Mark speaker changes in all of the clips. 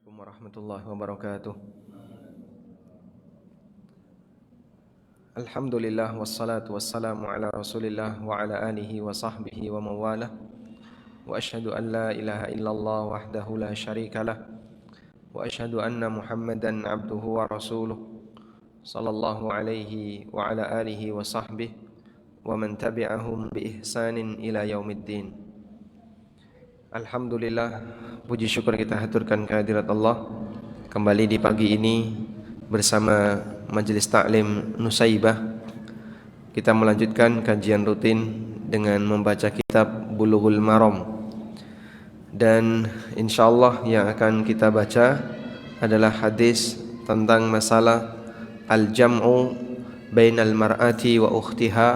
Speaker 1: Assalamualaikum warahmatullahi wabarakatuh. Alhamdulillah wassalatu wassalamu ala Rasulillah wa ala alihi wa sahbihi wa mawalah. Wa asyhadu an la ilaha illallah wahdahu la syarikalah. Wa asyhadu anna Muhammadan abduhu wa rasuluh sallallahu alaihi wa ala alihi wa sahbihi wa man tabi'ahum bi ihsanin ila yaumiddin. Alhamdulillah, puji syukur kita haturkan kehadirat Allah kembali di pagi ini bersama Majelis Ta'lim Nusaibah. Kita melanjutkan kajian rutin dengan membaca kitab Bulughul Maram. Dan insyaallah yang akan kita baca adalah hadis tentang masalah al-jam'u bainal mar'ati wa ukhtiha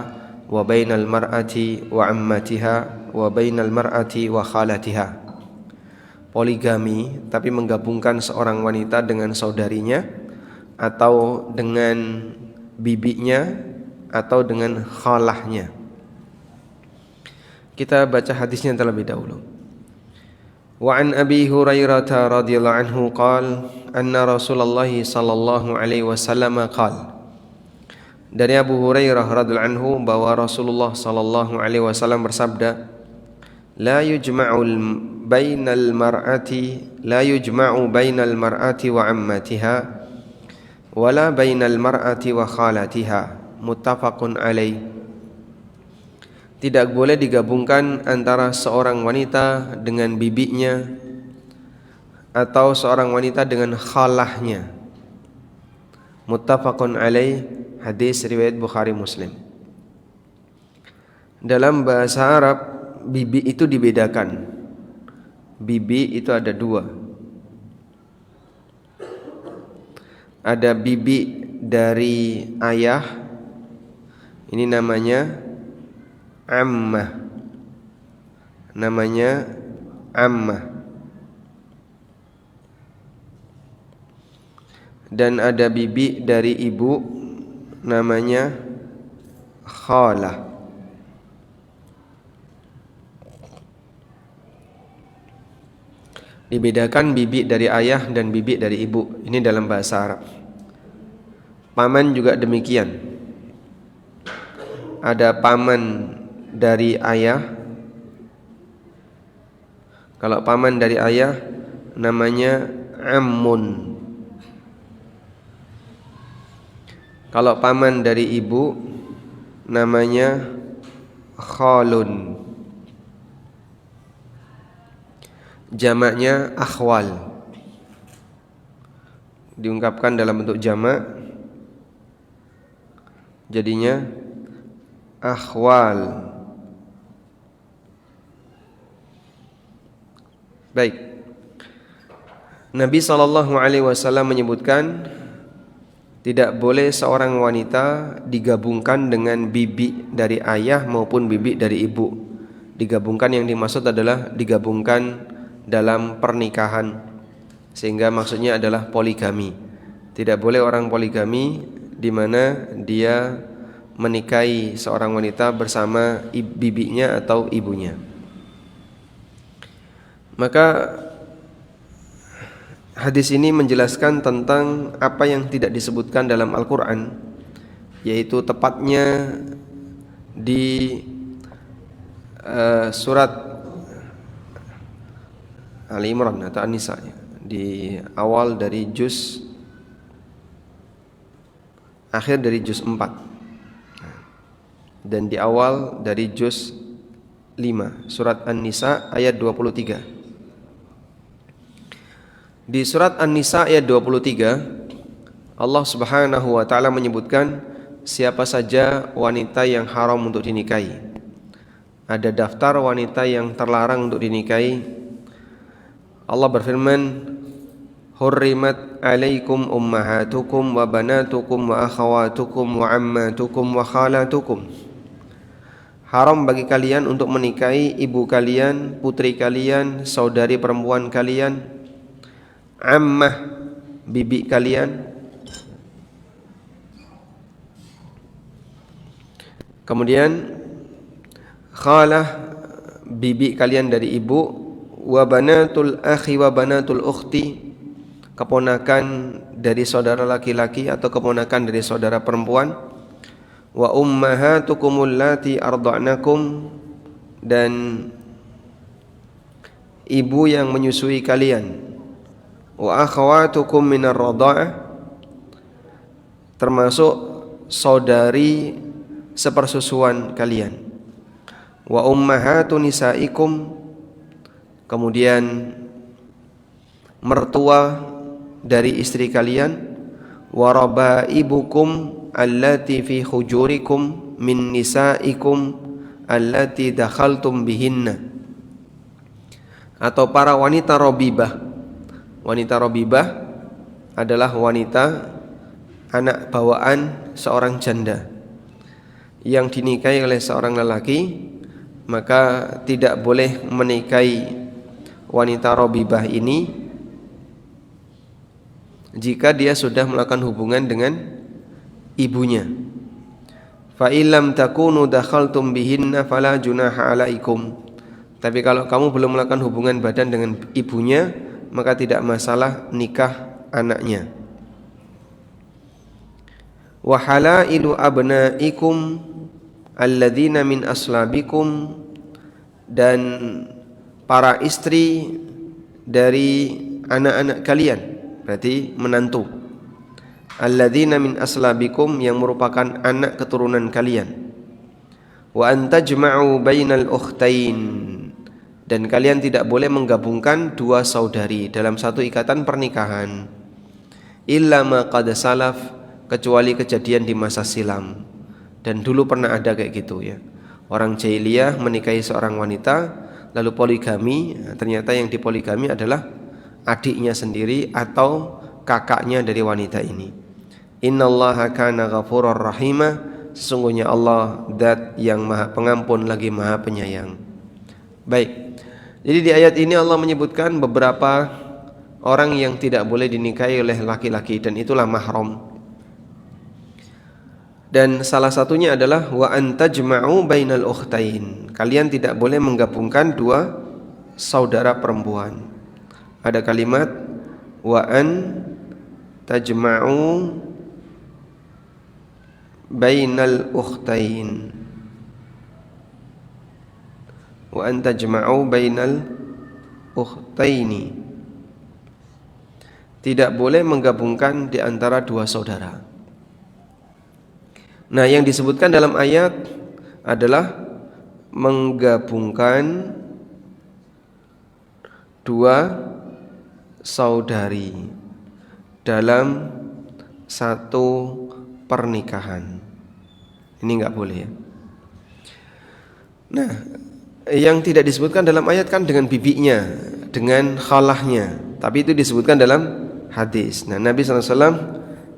Speaker 1: wa bainal mar'ati wa ammatiha wa bainal mar'ati wa khalatiha. Poligami, tapi menggabungkan seorang wanita dengan saudarinya atau dengan bibinya atau dengan khalahnya. Kita baca hadisnya terlebih dahulu. Wa an Abi Hurairah radhiyallahu anhu qala anna Rasulullah sallallahu alaihi wasallam qala. Dari Abu Hurairah radhiyallahu anhu bahwa Rasulullah sallallahu alaihi wasallam bersabda, La yujma'u bainal mar'ati wa ammatiha wala bainal mar'ati wa khalatiha. Muttafaqun alaih. Tidak boleh digabungkan antara seorang wanita dengan bibinya atau seorang wanita dengan khalahnya. Muttafaqun alaih. Hadis riwayat Bukhari Muslim. Dalam bahasa Arab, bibi itu dibedakan. Bibi itu ada dua. Ada bibi dari ayah, ini namanya ammah. Namanya ammah. Dan ada bibi dari ibu, namanya khalah. Dibedakan bibi dari ayah dan bibi dari ibu. Ini dalam bahasa Arab. Paman juga demikian. Ada paman dari ayah. Kalau paman dari ayah namanya ammun. Kalau paman dari ibu namanya khalun. Jamaknya akhwal. Diungkapkan dalam bentuk jamak, jadinya akhwal. Baik. Nabi SAW menyebutkan tidak boleh seorang wanita digabungkan dengan bibi dari ayah maupun bibi dari ibu. Digabungkan yang dimaksud adalah digabungkan dalam pernikahan, sehingga maksudnya adalah poligami. Tidak boleh orang poligami di mana dia menikahi seorang wanita bersama bibinya atau ibunya. Maka hadis ini menjelaskan tentang apa yang tidak disebutkan dalam Al-Quran, yaitu tepatnya di surat Ali Imran atau An-Nisa, di awal dari juz, akhir dari juz 4 dan di awal dari juz 5, surat An-Nisa ayat 23. Di surat An-Nisa ayat 23, Allah Subhanahu wa taala menyebutkan siapa saja wanita yang haram untuk dinikahi. Ada daftar wanita yang terlarang untuk dinikahi. Allah berfirman, Hurrimat alaikum ummahatukum wa banatukum wa akhawatukum wa ammatukum wa khalatukum. Haram bagi kalian untuk menikahi ibu kalian, putri kalian, saudari perempuan kalian, ammah, bibi kalian. Kemudian khalah, bibi kalian dari ibu, wa banatul akhi wa banatul ukhti, keponakan dari saudara laki-laki atau keponakan dari saudara perempuan. Wa ummahatukumul lati arda'nakum, dan ibu yang menyusui kalian. Wa akhawatukum minar radha'ah, termasuk saudari sepersusuan kalian. Wa ummahatu nisaikum, kemudian mertua dari istri kalian. Wa rabaibukum allati fi hujurikum min nisaikum allati dakhaltum bihinna, atau para wanita robibah. Wanita robibah adalah wanita anak bawaan seorang janda yang dinikahi oleh seorang lelaki, maka tidak boleh menikahi wanita robibah ini jika dia sudah melakukan hubungan dengan ibunya. Fa illam takunu dakhaltum bihinna fala junaha alaikum. Tapi kalau kamu belum melakukan hubungan badan dengan ibunya, maka tidak masalah nikah anaknya. Wa halailu abnaikum alladzina min aslabikum, dan para istri dari anak-anak kalian, berarti menantu. Alladzina min aslabikum, yang merupakan anak keturunan kalian. Wa an tajma'u bainal ukhtain, dan kalian tidak boleh menggabungkan dua saudari dalam satu ikatan pernikahan. Illa ma qad salaf, kecuali kejadian di masa silam. Dan dulu pernah ada kayak gitu ya. Orang jahiliyah menikahi seorang wanita lalu poligami, ternyata yang dipoligami adalah adiknya sendiri atau kakaknya dari wanita ini. Innallaha kana ghafurur rahima, sesungguhnya Allah zat yang maha pengampun lagi maha penyayang. Baik. Jadi di ayat ini Allah menyebutkan beberapa orang yang tidak boleh dinikahi oleh laki-laki, dan itulah mahram. Dan salah satunya adalah wa antajma'u bainal ukhtain, kalian tidak boleh menggabungkan dua saudara perempuan. Ada kalimat wa an tajma'u bainal ukhtain, wa an tajma'u bainal ukhtaini, tidak boleh menggabungkan di antara dua saudara. Nah, yang disebutkan dalam ayat adalah menggabungkan dua saudari dalam satu pernikahan. Ini enggak boleh ya. Nah, yang tidak disebutkan dalam ayat kan dengan bibinya, dengan khalahnya, tapi itu disebutkan dalam hadis. Nah, Nabi SAW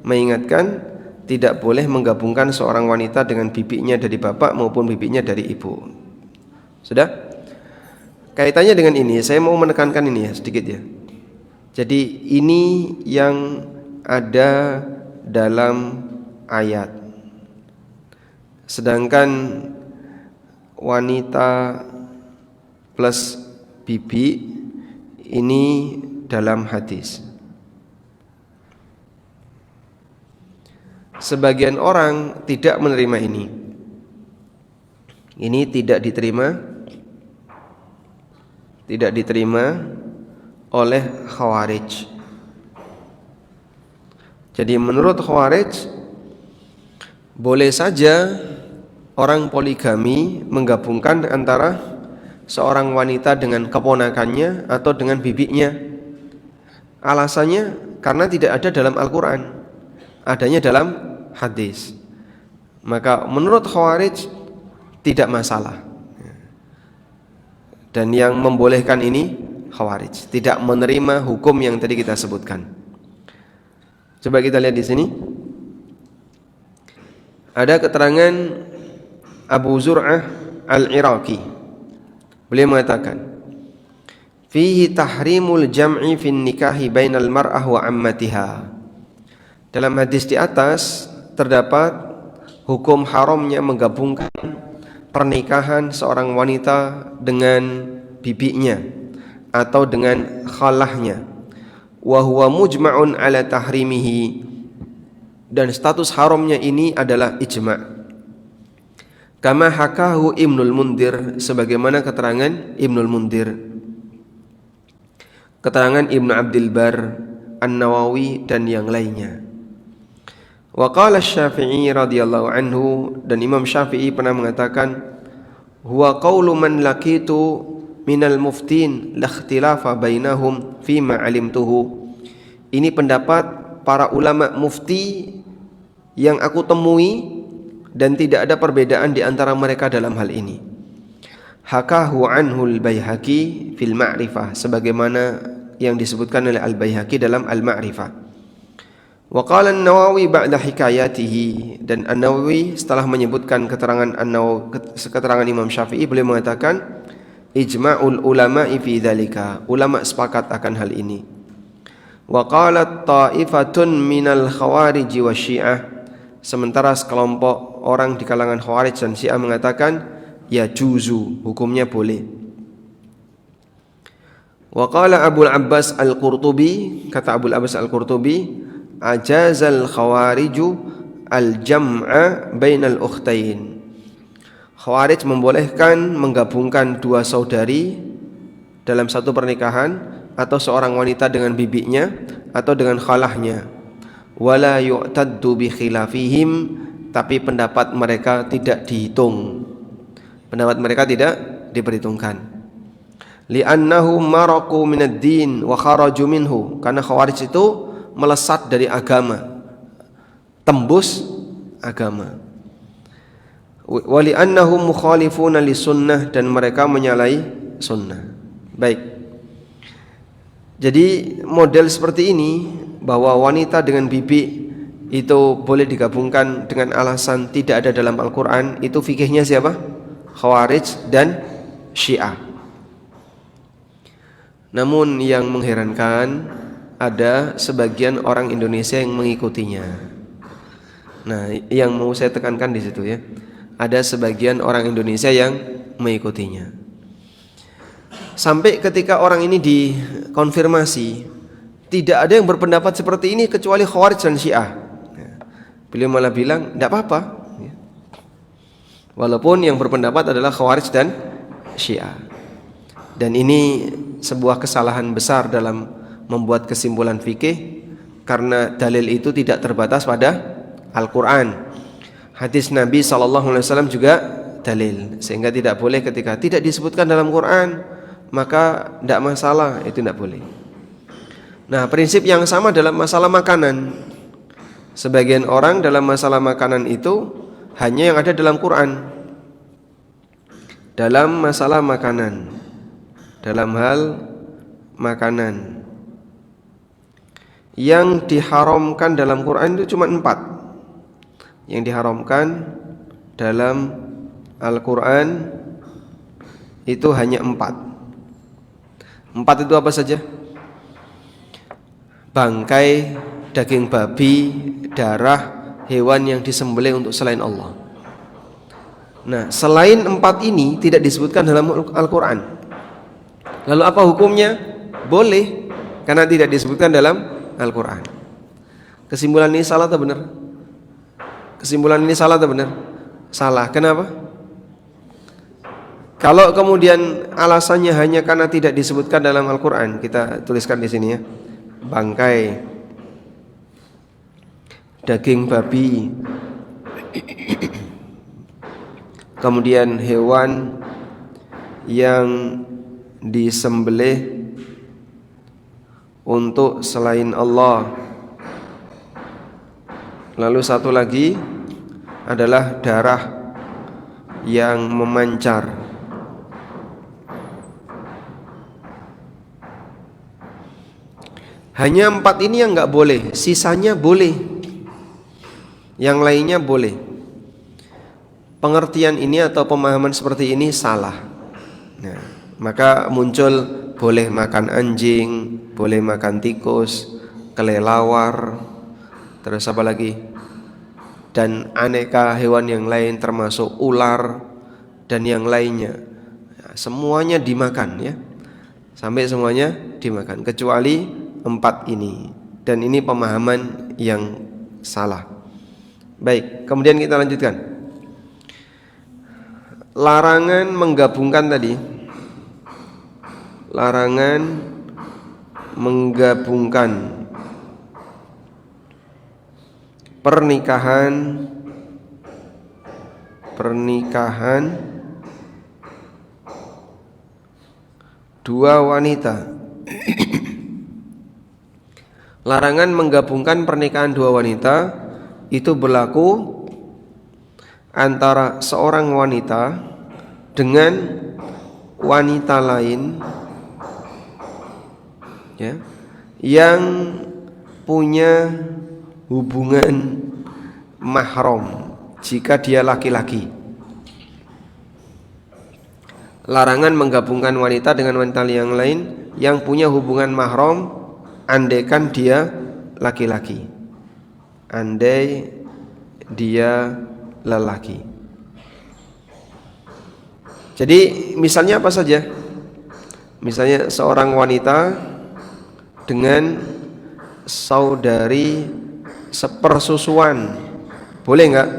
Speaker 1: mengingatkan tidak boleh menggabungkan seorang wanita dengan bibinya dari bapak maupun bibinya dari ibu. Sudah? Kaitannya dengan ini, saya mau menekankan ini ya sedikit ya. Jadi ini yang ada dalam ayat. Sedangkan wanita plus bibi ini dalam hadis. Sebagian orang tidak menerima ini. Ini tidak diterima oleh Khawarij. Jadi menurut Khawarij, boleh saja orang poligami menggabungkan antara seorang wanita dengan keponakannya atau dengan bibinya. Alasannya karena tidak ada dalam Al-Quran, adanya dalam hadis. Maka menurut Khawarij tidak masalah. Dan yang membolehkan ini Khawarij, tidak menerima hukum yang tadi kita sebutkan. Coba kita lihat di sini. Ada keterangan Abu Zur'ah Al-Iraqi. Beliau mengatakan, fihi tahrimul jam'i fin nikahi bainal mar'ah wa ammatiha. Dalam hadis di atas terdapat hukum haramnya menggabungkan pernikahan seorang wanita dengan bibinya atau dengan khalahnya. wa huwa mujma'un ala tahrimihi, dan status haramnya ini adalah ijma'. Kama hakahu Ibnul Mundhir, sebagaimana keterangan Ibnul Mundhir, keterangan Ibnu Abdul Bar, An-Nawawi dan yang lainnya. Wa qala Asy-Syafi'i radhiyallahu anhu, dan Imam Syafi'i pernah mengatakan, huwa qaulu man laqitu minal muftin la ikhtilafa bainahum fima alimtuhu. Ini pendapat para ulama mufti yang aku temui dan tidak ada perbedaan di antara mereka dalam hal ini. Hakahu anhu al-Baihaqi fil Ma'rifah, sebagaimana yang disebutkan oleh Al-Baihaqi dalam Al-Ma'rifah. Wa qala An-Nawawi ba'da hikayatihi, dan An-Nawawi setelah menyebutkan keterangan Imam Syafi'i, beliau mengatakan ijma'ul ulama'i fi dzalika, ulama sepakat akan hal ini. Wa qalat ta'ifatun minal khawarij wa syiah, sementara sekelompok orang di kalangan Khawarij dan Syiah mengatakan ya juzu, hukumnya boleh. Wa qala Abul Abbas Al-Qurtubi, kata Abul Abbas Al-Qurtubi, ajazal khawariju al-jam'a bainal ukhtain. Khawarij membolehkan menggabungkan dua saudari dalam satu pernikahan, atau seorang wanita dengan bibinya atau dengan khalahnya. Wala yu'taddu bi khilafihim, tapi pendapat mereka tidak dihitung. Pendapat mereka tidak diperhitungkan. Li'annahu maraqu minad din wa kharaju minhu, karena Khawarij itu melesat dari agama, tembus agama. Wa li'annahum mukhalifuna li sunnah, dan mereka menyalahi sunnah. Baik. Jadi model seperti ini, bahwa wanita dengan bibi itu boleh digabungkan dengan alasan tidak ada dalam Al-Quran, itu fikihnya siapa? Khawarij dan Syiah. Namun yang mengherankan, ada sebagian orang Indonesia yang mengikutinya. Nah, yang mau saya tekankan di situ ya, ada sebagian orang Indonesia yang mengikutinya. Sampai ketika orang ini dikonfirmasi, tidak ada yang berpendapat seperti ini kecuali Khawarij dan Syiah. Beliau malah bilang, tidak apa-apa, walaupun yang berpendapat adalah Khawarij dan Syiah. Dan ini sebuah kesalahan besar dalam membuat kesimpulan fikih, karena dalil itu tidak terbatas pada Al-Quran. Hadis Nabi SAW juga dalil, sehingga tidak boleh ketika tidak disebutkan dalam Quran maka tidak masalah, itu tidak boleh. Nah, prinsip yang sama dalam masalah makanan. Sebagian orang dalam masalah makanan itu hanya yang ada dalam Quran. Dalam masalah makanan, dalam hal makanan, yang diharamkan dalam Quran itu cuma 4. Yang diharamkan dalam Al-Quran itu hanya 4. 4 itu apa saja? Bangkai, daging babi, darah, hewan yang disembelih untuk selain Allah. Nah, selain 4 ini tidak disebutkan dalam Al-Quran. Lalu apa hukumnya? Boleh, karena tidak disebutkan dalam Al-Quran. Kesimpulan ini salah atau benar? Kesimpulan ini salah atau benar? Salah. Kenapa? Kalau kemudian alasannya hanya karena tidak disebutkan dalam Al-Quran, kita tuliskan di sini ya. Bangkai, daging babi, kemudian hewan yang disembelih untuk selain Allah. Lalu satu lagi adalah darah yang memancar. Hanya 4 ini yang enggak boleh, sisanya boleh. Yang lainnya boleh. Pengertian ini atau pemahaman seperti ini salah. Nah, maka muncul boleh makan anjing, boleh makan tikus, kelelawar, terus apa lagi? Dan aneka hewan yang lain termasuk ular dan yang lainnya. Semuanya dimakan ya. Sampai semuanya dimakan kecuali empat ini, dan ini pemahaman yang salah. Baik, kemudian kita lanjutkan. Larangan menggabungkan tadi, larangan menggabungkan pernikahan dua wanita. Larangan menggabungkan pernikahan dua wanita itu berlaku antara seorang wanita dengan wanita lain, ya, yang punya hubungan mahram jika dia laki-laki. Larangan menggabungkan wanita dengan wanita yang lain yang punya hubungan mahram andaikan dia laki-laki. Andai dia lelaki. Jadi misalnya apa saja? Misalnya seorang wanita dengan saudari sepersusuan, boleh enggak?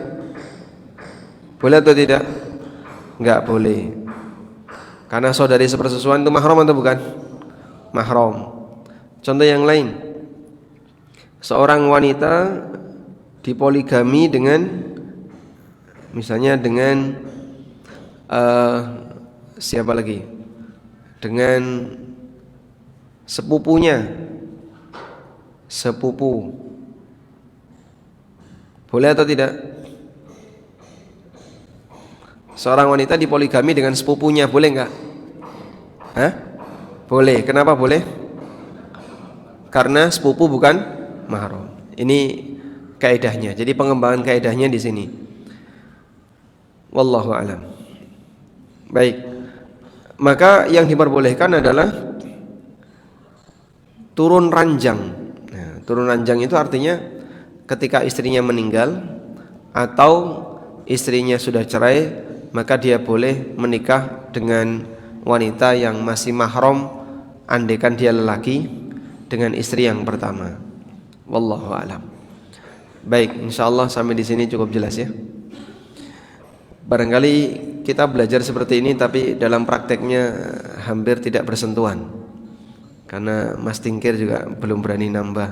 Speaker 1: Boleh atau tidak? Enggak boleh. Karena saudari sepersusuan itu mahram atau bukan? Mahram. Contoh yang lain, seorang wanita dipoligami dengan, misalnya dengan siapa lagi? Dengan sepupunya, sepupu. Boleh atau tidak? Seorang wanita dipoligami dengan sepupunya, boleh enggak? Hah? Boleh. Kenapa boleh? Karena sepupu bukan mahram. Ini kaidahnya. Jadi pengembangan kaidahnya di sini. Wallahu a'lam. Baik. Maka yang diperbolehkan adalah turun ranjang. Nah, turun ranjang itu artinya ketika istrinya meninggal atau istrinya sudah cerai, maka dia boleh menikah dengan wanita yang masih mahram andaikan dia lelaki dengan istri yang pertama. Wallahu a'lam. Baik, insyaallah sampai di sini cukup jelas ya. Barangkali kita belajar seperti ini tapi dalam prakteknya hampir tidak bersentuhan. Karena Mas Tingkir juga belum berani nambah.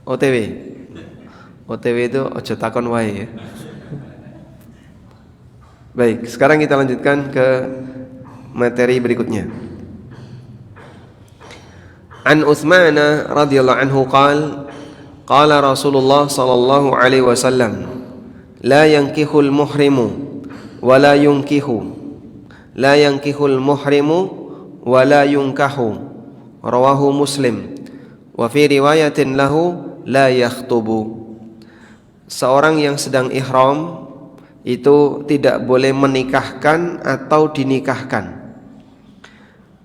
Speaker 1: OTW. OTW itu ojo takon wae ya. Baik, sekarang kita lanjutkan ke materi berikutnya. An Utsman radhiyallahu anhu qala Rasulullah sallallahu alaihi wasallam la yankihul muhrimu wa la yunkihu la yankihul muhrimu wa la yunkahu rawahu Muslim wa fi riwayatin lahu la yakhtubu. Seorang yang sedang ihram itu tidak boleh menikahkan atau dinikahkan.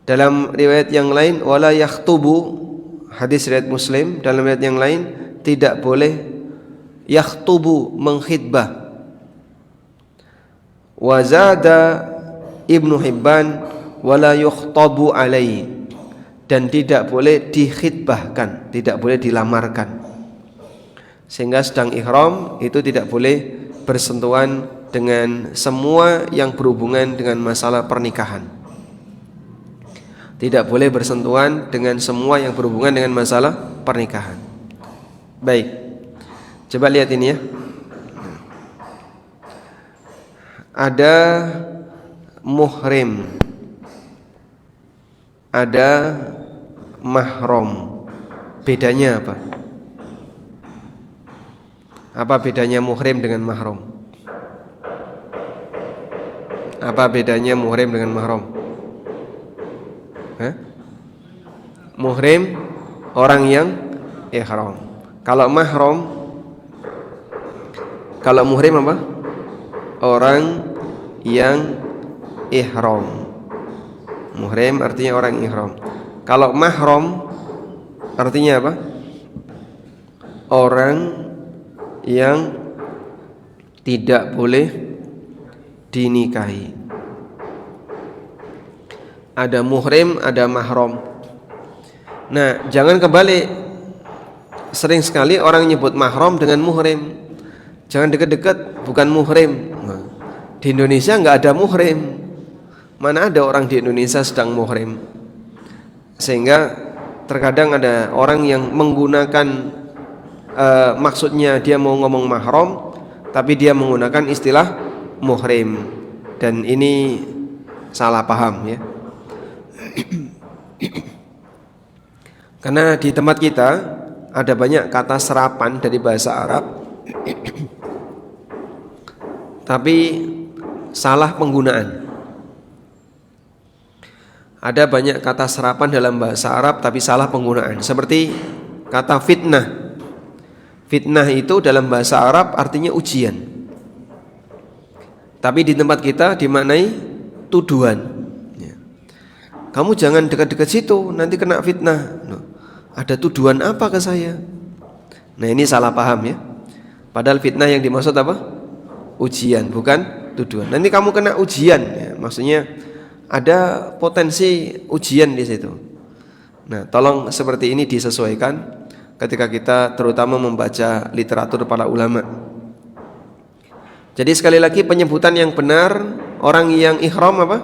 Speaker 1: Dalam riwayat yang lain wala yakhtubu, hadis riwayat Muslim, dalam riwayat yang lain tidak boleh yakhtubu, mengkhitbah. Wa zada Ibnu Hibban wala yukhtabu alaihi, dan tidak boleh dikhitbahkan, tidak boleh dilamarkan. Sehingga sedang ihram itu tidak boleh bersentuhan dengan semua yang berhubungan dengan masalah pernikahan. Tidak boleh bersentuhan dengan semua yang berhubungan dengan masalah pernikahan. Baik, coba lihat ini ya. Ada muhrim, ada mahram. Bedanya apa? Apa bedanya muhrim dengan mahram? Apa bedanya muhrim dengan mahram? Muhrim orang yang ihram. Kalau mahram, kalau muhrim apa? Orang yang ihram. Muhrim artinya orang ihram. Kalau mahram artinya apa? Orang yang tidak boleh dinikahi. ada muhrim, ada mahram. Nah, jangan kebalik. Sering sekali orang nyebut mahram dengan muhrim. Jangan dekat-dekat, bukan muhrim. Nah, di Indonesia nggak ada muhrim. Mana ada orang di Indonesia sedang muhrim? Sehingga terkadang ada orang yang menggunakan maksudnya dia mau ngomong mahram, tapi dia menggunakan istilah muhrim, dan ini salah paham ya. Karena di tempat kita ada banyak kata serapan dari bahasa Arab tapi salah penggunaan. Ada banyak kata serapan dalam bahasa Arab tapi salah penggunaan. Seperti kata fitnah. Fitnah itu dalam bahasa Arab artinya ujian, tapi di tempat kita dimaknai tuduhan. Kamu jangan dekat-dekat situ, nanti kena fitnah. Ada tuduhan apa ke saya? Nah, ini salah paham ya. Padahal fitnah yang dimaksud apa? Ujian, bukan tuduhan. Nanti kamu kena ujian ya. Maksudnya ada potensi ujian di situ. Nah, tolong seperti ini disesuaikan ketika kita terutama membaca literatur para ulama. Jadi sekali lagi penyebutan yang benar, orang yang ihram apa?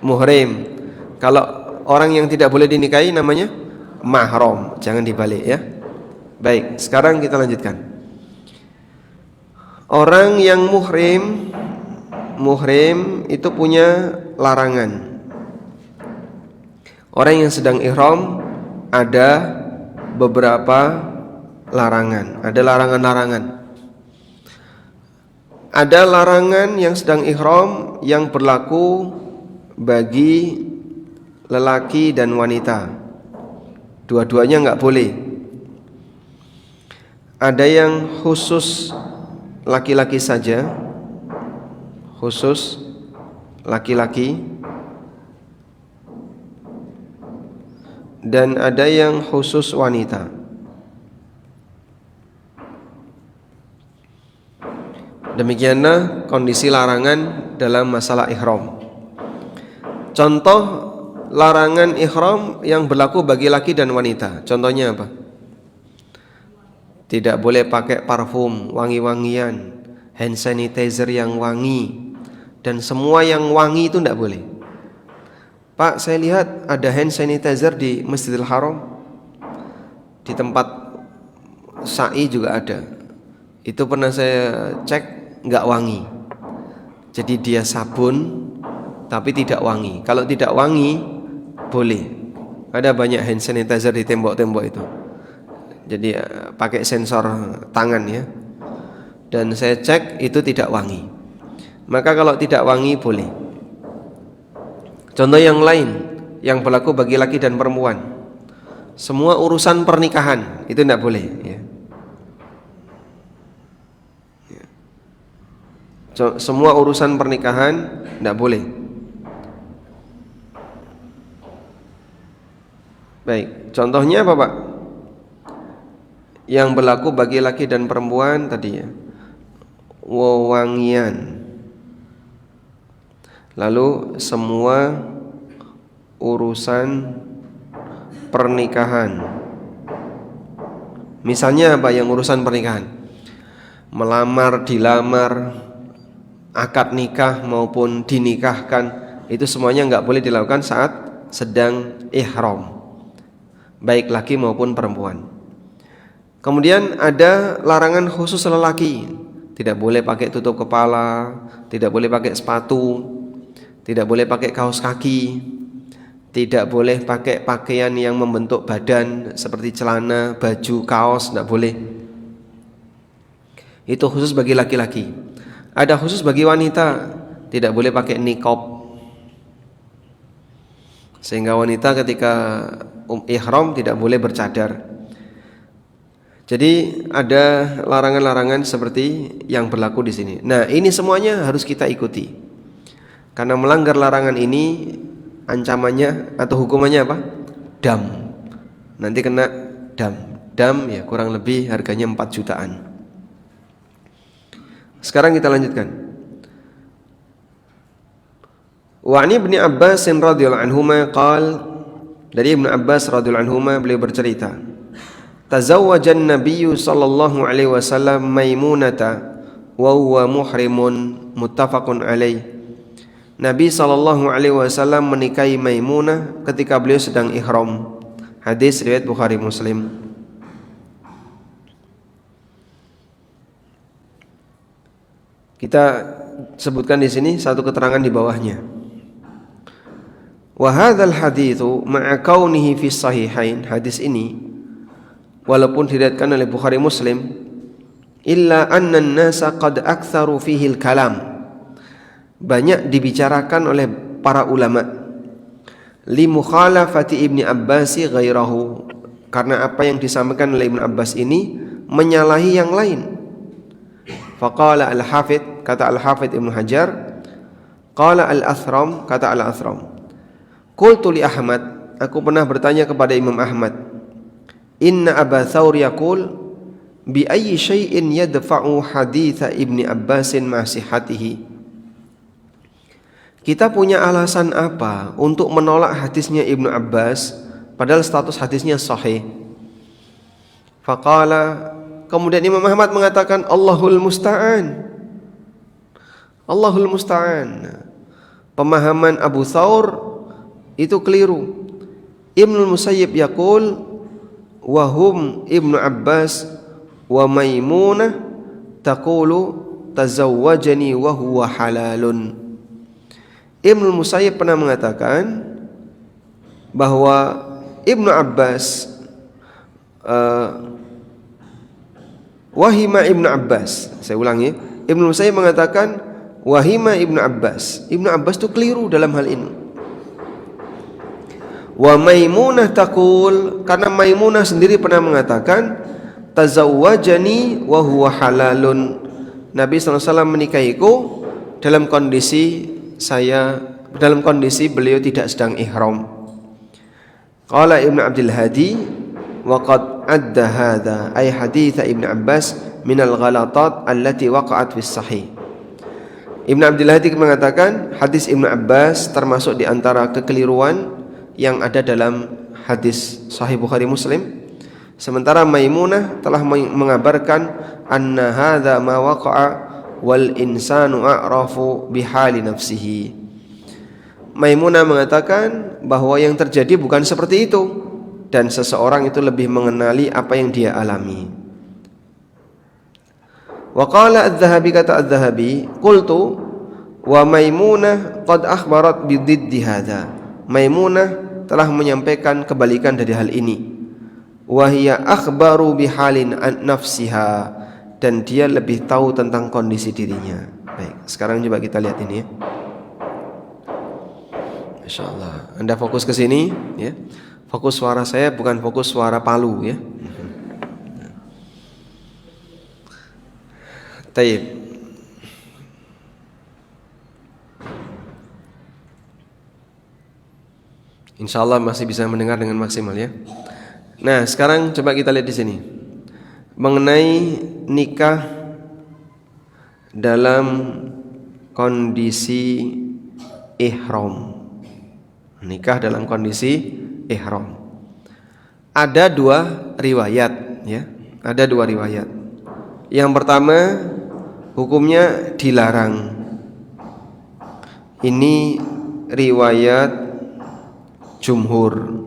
Speaker 1: Muhrim. Kalau orang yang tidak boleh dinikahi namanya mahram, jangan dibalik ya. Baik, sekarang kita lanjutkan. Orang yang muhrim itu punya larangan. Orang yang sedang ihram ada beberapa larangan, ada larangan-larangan. Ada larangan yang sedang ihram yang berlaku bagi lelaki dan wanita. Dua-duanya enggak boleh. Ada yang khusus laki-laki saja, khusus laki-laki, dan ada yang khusus wanita. Demikianlah kondisi larangan dalam masalah ihram. Contoh larangan ihram yang berlaku bagi laki dan wanita. Contohnya apa? Tidak boleh pakai parfum, wangi-wangian, hand sanitizer yang wangi, dan semua yang wangi itu tidak boleh. Pak, saya lihat ada hand sanitizer di Masjidil Haram, di tempat sa'i juga ada. Itu pernah saya cek, nggak wangi. Jadi dia sabun tapi tidak wangi. Kalau tidak wangi boleh. Ada banyak hand sanitizer di tembok-tembok itu. Jadi pakai sensor tangan ya. Dan saya cek itu tidak wangi. Maka kalau tidak wangi boleh. Contoh yang lain yang berlaku bagi laki dan perempuan. Semua urusan pernikahan itu tidak boleh ya. Semua urusan pernikahan tidak boleh. Baik, contohnya apa Pak? Yang berlaku bagi laki dan perempuan tadi ya, wewangian. Lalu semua urusan pernikahan. Misalnya apa yang urusan pernikahan? Melamar, dilamar, akad nikah maupun dinikahkan, itu semuanya enggak boleh dilakukan saat sedang ihram, baik laki maupun perempuan. Kemudian ada larangan khusus lelaki. Tidak boleh pakai tutup kepala, tidak boleh pakai sepatu, tidak boleh pakai kaos kaki, tidak boleh pakai pakaian yang membentuk badan seperti celana, baju, kaos, tidak boleh. Itu khusus bagi laki-laki. Ada khusus bagi wanita, tidak boleh pakai niqab. Sehingga wanita ketika ihram tidak boleh bercadar. Jadi ada larangan-larangan seperti yang berlaku di sini. Nah, ini semuanya harus kita ikuti. Karena melanggar larangan ini ancamannya atau hukumannya apa? Dam. Nanti kena dam. Dam ya kurang lebih harganya 4 jutaan. Sekarang kita lanjutkan. Wa an Ibnu Abbas radhiyallahu anhuma qala, dari Ibnu Abbas radhiyallahu anhuma beliau bercerita, tazawwajan nabiyyu sallallahu alaihi wasallam Maimunata wa huwa muhrimun, muttafaqun alaih. Nabi sallallahu alaihi wasallam menikahi Maimunah ketika beliau sedang ihram. Hadis riwayat Bukhari Muslim. Kita sebutkan di sini satu keterangan di bawahnya. Wa hadzal haditsu ma'a kaunihi fi sahihain, hadis ini walaupun diriwayatkan oleh Bukhari Muslim, illa anna an-nasa qad aktsaru fihi al-kalam, banyak dibicarakan oleh para ulama, li mukhalafati Ibni Abbas ghairahu, karena apa yang disampaikan oleh Ibnu Abbas ini menyalahi yang lain. Faqala al-Hafidh, kata al-Hafidh Ibnu Hajar, qala al-Athram, kata al-Athram, qultu li Ahmad, aku pernah bertanya kepada Imam Ahmad, inna Aba Thawr yaqul bi ayyi syai'in yadfa'u haditha Ibni Abbasin ma sihhatihi. Kita punya alasan apa untuk menolak hadisnya Ibnu Abbas padahal status hadisnya sahih? Faqala, kemudian Imam Ahmad mengatakan, Allahul musta'an. Allahul musta'an. Pemahaman Abu Thawr itu keliru. Ibnul Musayyib yaqul wa hum Ibnu Abbas wa Maimunah taqulu tazawwajani wa huwa halalun. Ibnul Musayyib pernah mengatakan bahwa Ibnu Abbas wahima Ibnu Abbas, saya ulangi, Ibnu Musayyib mengatakan wahima Ibnu Abbas. Ibnu Abbas itu keliru dalam hal ini. Wa Maimunah taqul, karena Maimunah sendiri pernah mengatakan tazawwajani wa huwa halalun. Nabi SAW menikahiku dalam kondisi beliau tidak sedang ihram. Qala Ibnu Abdul Hadi wa qad adda hadza ay hadits Ibnu Abbas min al-ghalatat allati waqa'at fi sahih. Ibnu Abdul Hadi mengatakan hadis Ibnu Abbas termasuk di antara kekeliruan yang ada dalam hadis Sahih Bukhari Muslim. Sementara Maimunah telah mengabarkan anna hadza ma waqa'a wal insanu a'rafu bihali nafsihi. Maimunah mengatakan bahwa yang terjadi bukan seperti itu dan seseorang itu lebih mengenali apa yang dia alami. Wa qala adz-Dzahabi, kata adz-Dzahabi, qultu wa Maimunah qad akhbarat bididdi hadza. Maimunah telah menyampaikan kebalikan dari hal ini. Wa hiya akhbaru bihalin nafsiha, dan dia lebih tahu tentang kondisi dirinya. Baik, sekarang coba kita lihat ini ya. Masya Allah, Anda fokus ke sini ya. Fokus suara saya bukan fokus suara Palu ya. Taib. Insya Allah masih bisa mendengar dengan maksimal ya. Nah, sekarang coba kita lihat di sini mengenai nikah dalam kondisi ihram. Nikah dalam kondisi ihram. Ada dua riwayat ya. Ada dua riwayat. Yang pertama hukumnya dilarang. Ini riwayat jumhur.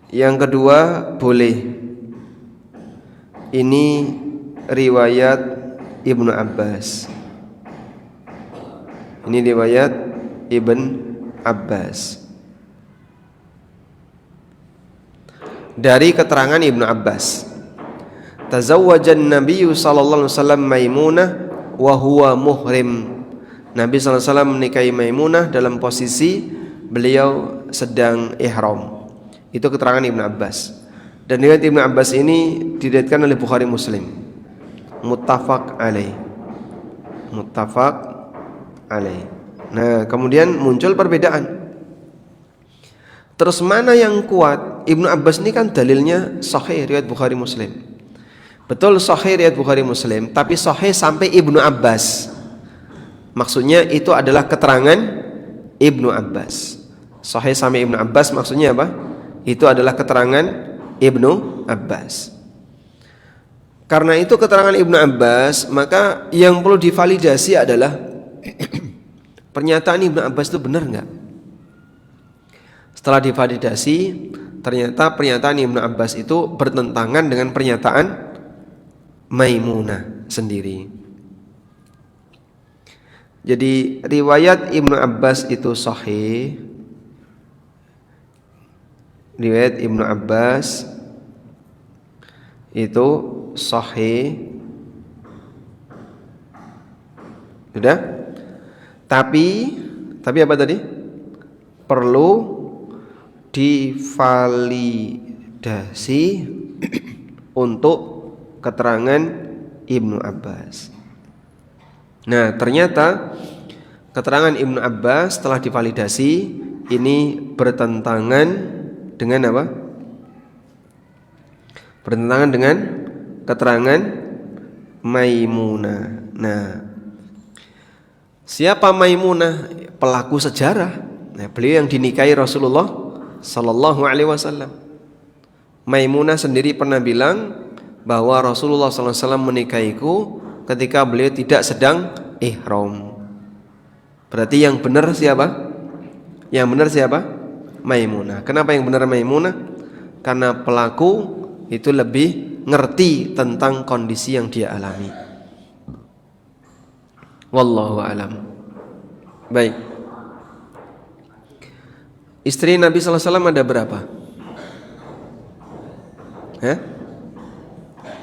Speaker 1: Yang kedua boleh. Ini riwayat Ibnu Abbas. Ini riwayat Ibn Abbas. Dari keterangan Ibnu Abbas, tazawwajan Nabiyyu sallallahu alaihi wasallam Maimunah wa huwa muhrim. Nabi sallallahu alaihi wasallam menikahi Maimunah dalam posisi beliau sedang ihram. Itu keterangan Ibnu Abbas. Dan riwayat Ibnu Abbas ini diriwayatkan oleh Bukhari Muslim. Muttafaq alaih. Muttafaq alaih. Nah, kemudian muncul perbedaan. Terus mana yang kuat? Ibnu Abbas ini kan dalilnya sahih riwayat Bukhari Muslim. Betul sahih riwayat Bukhari Muslim, tapi sahih sampai Ibnu Abbas. Maksudnya itu adalah keterangan Ibnu Abbas. Sahih Sami Ibnu Abbas maksudnya apa? Itu adalah keterangan Ibnu Abbas. Karena itu keterangan Ibnu Abbas, maka yang perlu divalidasi adalah pernyataan Ibnu Abbas itu benar enggak? Setelah divalidasi, ternyata pernyataan Ibnu Abbas itu bertentangan dengan pernyataan Maimunah sendiri. Jadi riwayat Ibnu Abbas itu sahih. Riwayat Ibnu Abbas itu sahih. Sudah? Tapi apa tadi? Perlu divalidasi untuk keterangan Ibnu Abbas. Nah, ternyata keterangan Ibnu Abbas setelah divalidasi ini bertentangan dengan apa? Bertentangan dengan keterangan Maimunah. Nah, siapa Maimunah? Pelaku sejarah. Nah, beliau yang dinikahi Rasulullah sallallahu alaihi wasallam. Maimunah sendiri pernah bilang bahwa Rasulullah sallallahu alaihi wasallam menikahiku ketika beliau tidak sedang ihram. Berarti yang benar siapa? Yang benar siapa? Maimunah. Kenapa yang benar Maimunah? Karena pelaku itu lebih ngerti tentang kondisi yang dia alami. Wallahu alam. Baik. Istri Nabi sallallahu alaihi wasallam ada berapa?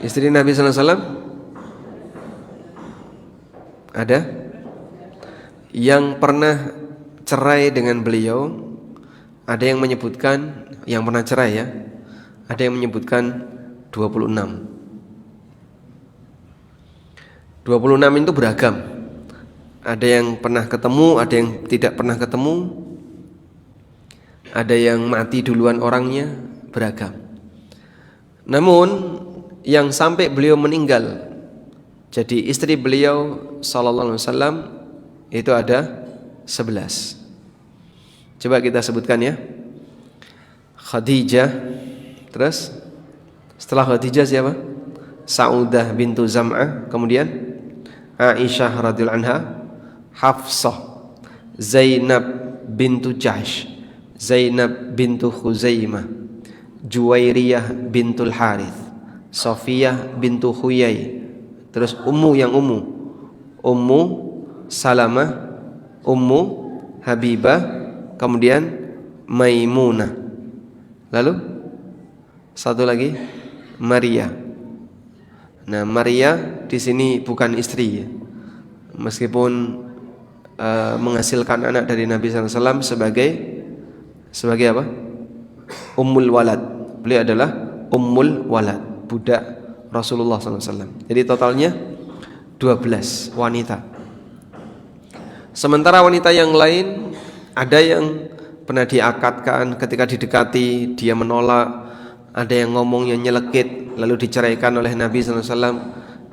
Speaker 1: Istri Nabi sallallahu alaihi wasallam ada? Yang pernah cerai dengan beliau, ada yang menyebutkan yang pernah cerai ya. Ada yang menyebutkan 26. 26 itu beragam. Ada yang pernah ketemu, ada yang tidak pernah ketemu. Ada yang mati duluan orangnya, beragam. Namun yang sampai beliau meninggal jadi istri beliau sallallahu alaihi wasallam itu ada 11. Coba kita sebutkan ya. Khadijah, terus setelah Khadijah siapa? Saudah bintu Zam'ah, kemudian Aisyah radhiyallahu anha, Hafsah, Zainab bintu Jahsh, Zainab bintu Khuzaimah, Juwairiyah bintul Harith, Safiyah bintu Huyai, terus Ummu Salamah, Ummu Habibah, kemudian Maimunah. Lalu satu lagi Maria. Nah, Maria di sini bukan istri ya. Meskipun menghasilkan anak dari Nabi SAW sebagai apa? Ummul Walad. Beliau adalah Ummul Walad, budak Rasulullah SAW. Jadi totalnya 12 wanita. Sementara wanita yang lain ada yang pernah diakadkan, ketika didekati dia menolak. Ada yang ngomongnya nyelekit lalu diceraikan oleh Nabi SAW,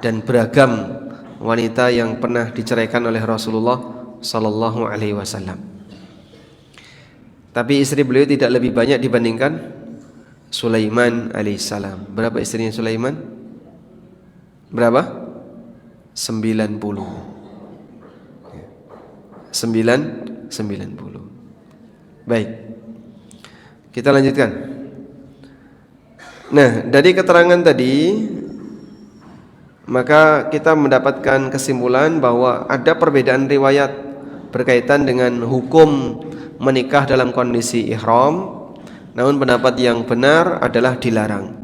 Speaker 1: dan beragam wanita yang pernah diceraikan oleh Rasulullah Sallallahu Alaihi Wasallam. Tapi istri beliau tidak lebih banyak dibandingkan Sulaiman alaihissalam. Berapa istrinya Sulaiman? Berapa? 90. 90. Baik. Kita lanjutkan. Nah, dari keterangan tadi maka kita mendapatkan kesimpulan bahwa ada perbedaan riwayat berkaitan dengan hukum menikah dalam kondisi ihram. Namun pendapat yang benar adalah dilarang.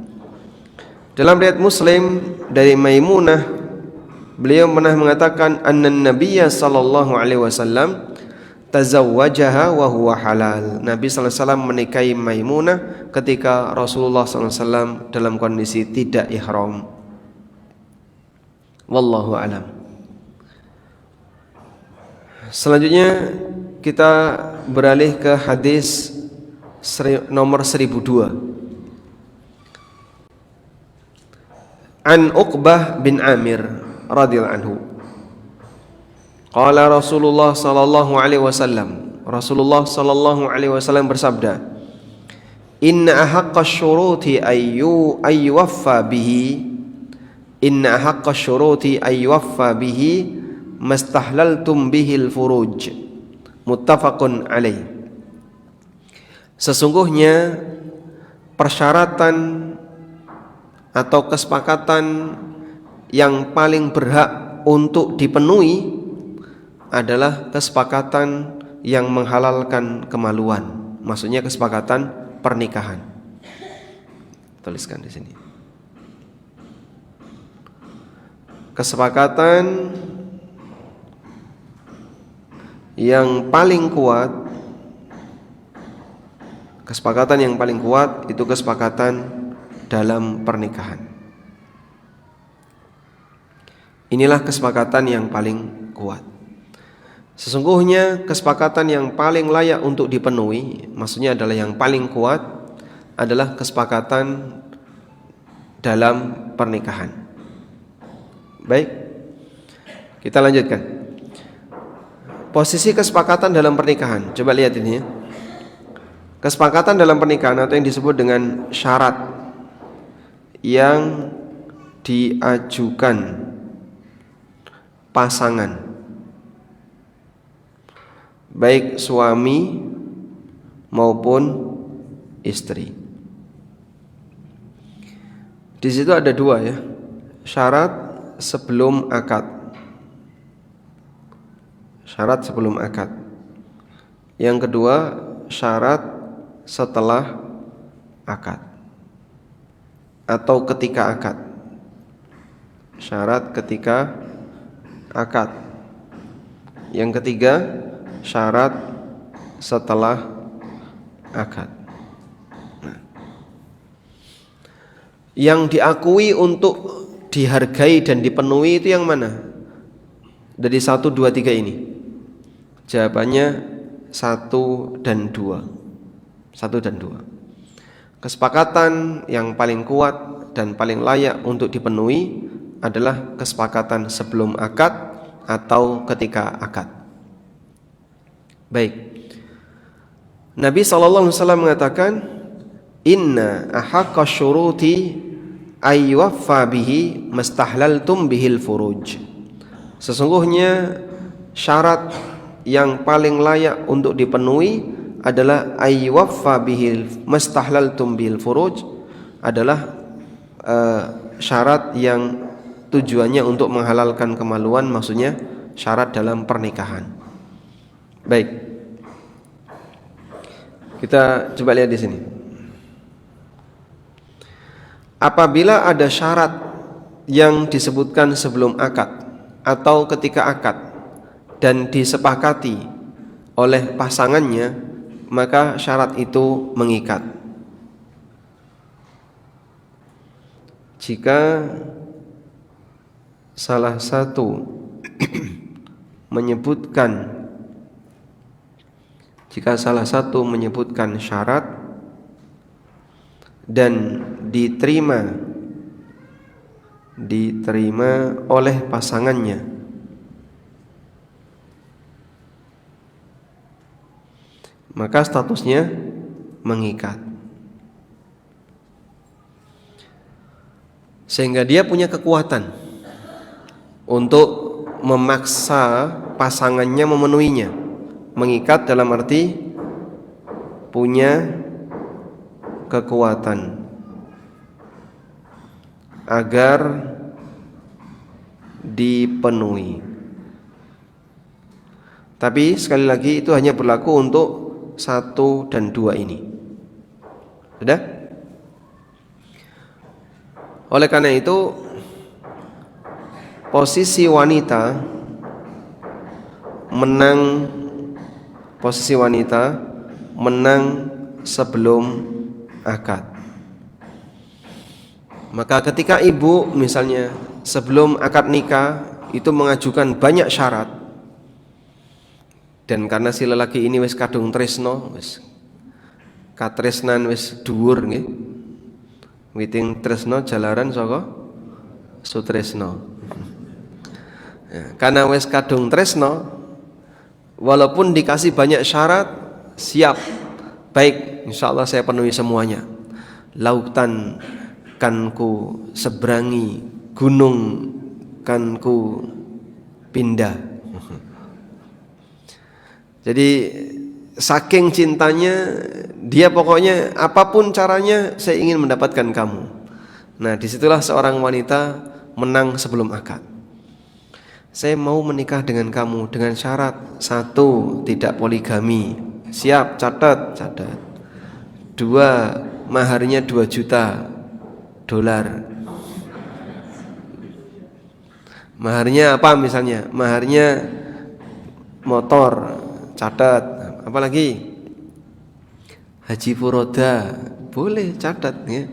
Speaker 1: Dalam riwayat Muslim dari Maimunah, beliau pernah mengatakan annan nabiyya sallallahu alaihi wasallam tazawwajaha wa huwa halal. Nabi sallallahu alaihi wasallam menikahi Maimunah ketika Rasulullah sallallahu alaihi wasallam dalam kondisi tidak ihram. Wallahu alam. Selanjutnya kita beralih ke hadis nomor 1002. An Uqbah bin Amir radhiyallahu anhu. Qala Rasulullah sallallahu alaihi wasallam. Rasulullah sallallahu alaihi wasallam bersabda, "Inna ahaqqasy syuruti ayyuwaffa bihi Inna ahaqqasy syuruti ayyuwaffa bihi mastahlaltum bihil furuj." Muttafaqun alaih. Sesungguhnya persyaratan atau kesepakatan yang paling berhak untuk dipenuhi adalah kesepakatan yang menghalalkan kemaluan. Maksudnya kesepakatan pernikahan. Tuliskan di sini. Kesepakatan yang paling kuat, itu kesepakatan dalam pernikahan. Inilah kesepakatan yang paling kuat. Sesungguhnya kesepakatan yang paling layak untuk dipenuhi, maksudnya adalah yang paling kuat, adalah kesepakatan dalam pernikahan. Baik, kita lanjutkan. Posisi kesepakatan dalam pernikahan, coba lihat ini ya. Kesepakatan dalam pernikahan atau yang disebut dengan syarat yang diajukan pasangan, baik suami maupun istri. Di situ ada dua ya, syarat sebelum akad. Syarat sebelum akad. Yang kedua, syarat setelah akad atau ketika akad. Syarat ketika akad. Yang ketiga, syarat setelah akad. Nah, yang diakui untuk dihargai dan dipenuhi itu yang mana? Dari 1, 2, 3 ini. Jawabannya 1 dan 2. 1 dan 2. Kesepakatan yang paling kuat dan paling layak untuk dipenuhi adalah kesepakatan sebelum akad atau ketika akad. Baik. Nabi SAW mengatakan, "Inna ahaqqasy syuruti ayyuwaffa bihi mastahlaltum bihil furuj." Sesungguhnya syarat yang paling layak untuk dipenuhi adalah ayyuwaffa bihil mastahlaltum bihil furuj, adalah syarat yang tujuannya untuk menghalalkan kemaluan, maksudnya syarat dalam pernikahan. Baik, kita coba lihat di sini. Apabila ada syarat yang disebutkan sebelum akad atau ketika akad dan disepakati oleh pasangannya, maka syarat itu mengikat. Jika salah satu menyebutkan syarat dan diterima oleh pasangannya, maka statusnya mengikat, sehingga dia punya kekuatan untuk memaksa pasangannya memenuhinya. Mengikat dalam arti punya kekuatan agar dipenuhi. Tapi sekali lagi itu hanya berlaku untuk 1 dan 2 ini. Sudah? Oleh karena itu, posisi wanita menang sebelum akad. Maka ketika ibu misalnya sebelum akad nikah itu mengajukan banyak syarat, dan karena si lelaki ini wis kadung tresno, wis katresnan wis dhuwur nggih, witing tresno jalaran saka sutresno. Ya, karena wis kadung tresno, walaupun dikasih banyak syarat, siap, baik, insyaallah saya penuhi semuanya. Lautan kan ku seberangi, gunung kan ku pindah. Jadi saking cintanya dia, pokoknya apapun caranya saya ingin mendapatkan kamu. Nah, disitulah seorang wanita menang sebelum akad. Saya mau menikah dengan kamu dengan syarat: 1, tidak poligami. Siap, catat. 2, maharnya 2 juta dolar. Maharnya apa misalnya? Maharnya motor, catat. Apa lagi? Haji furoda, boleh, catat ya.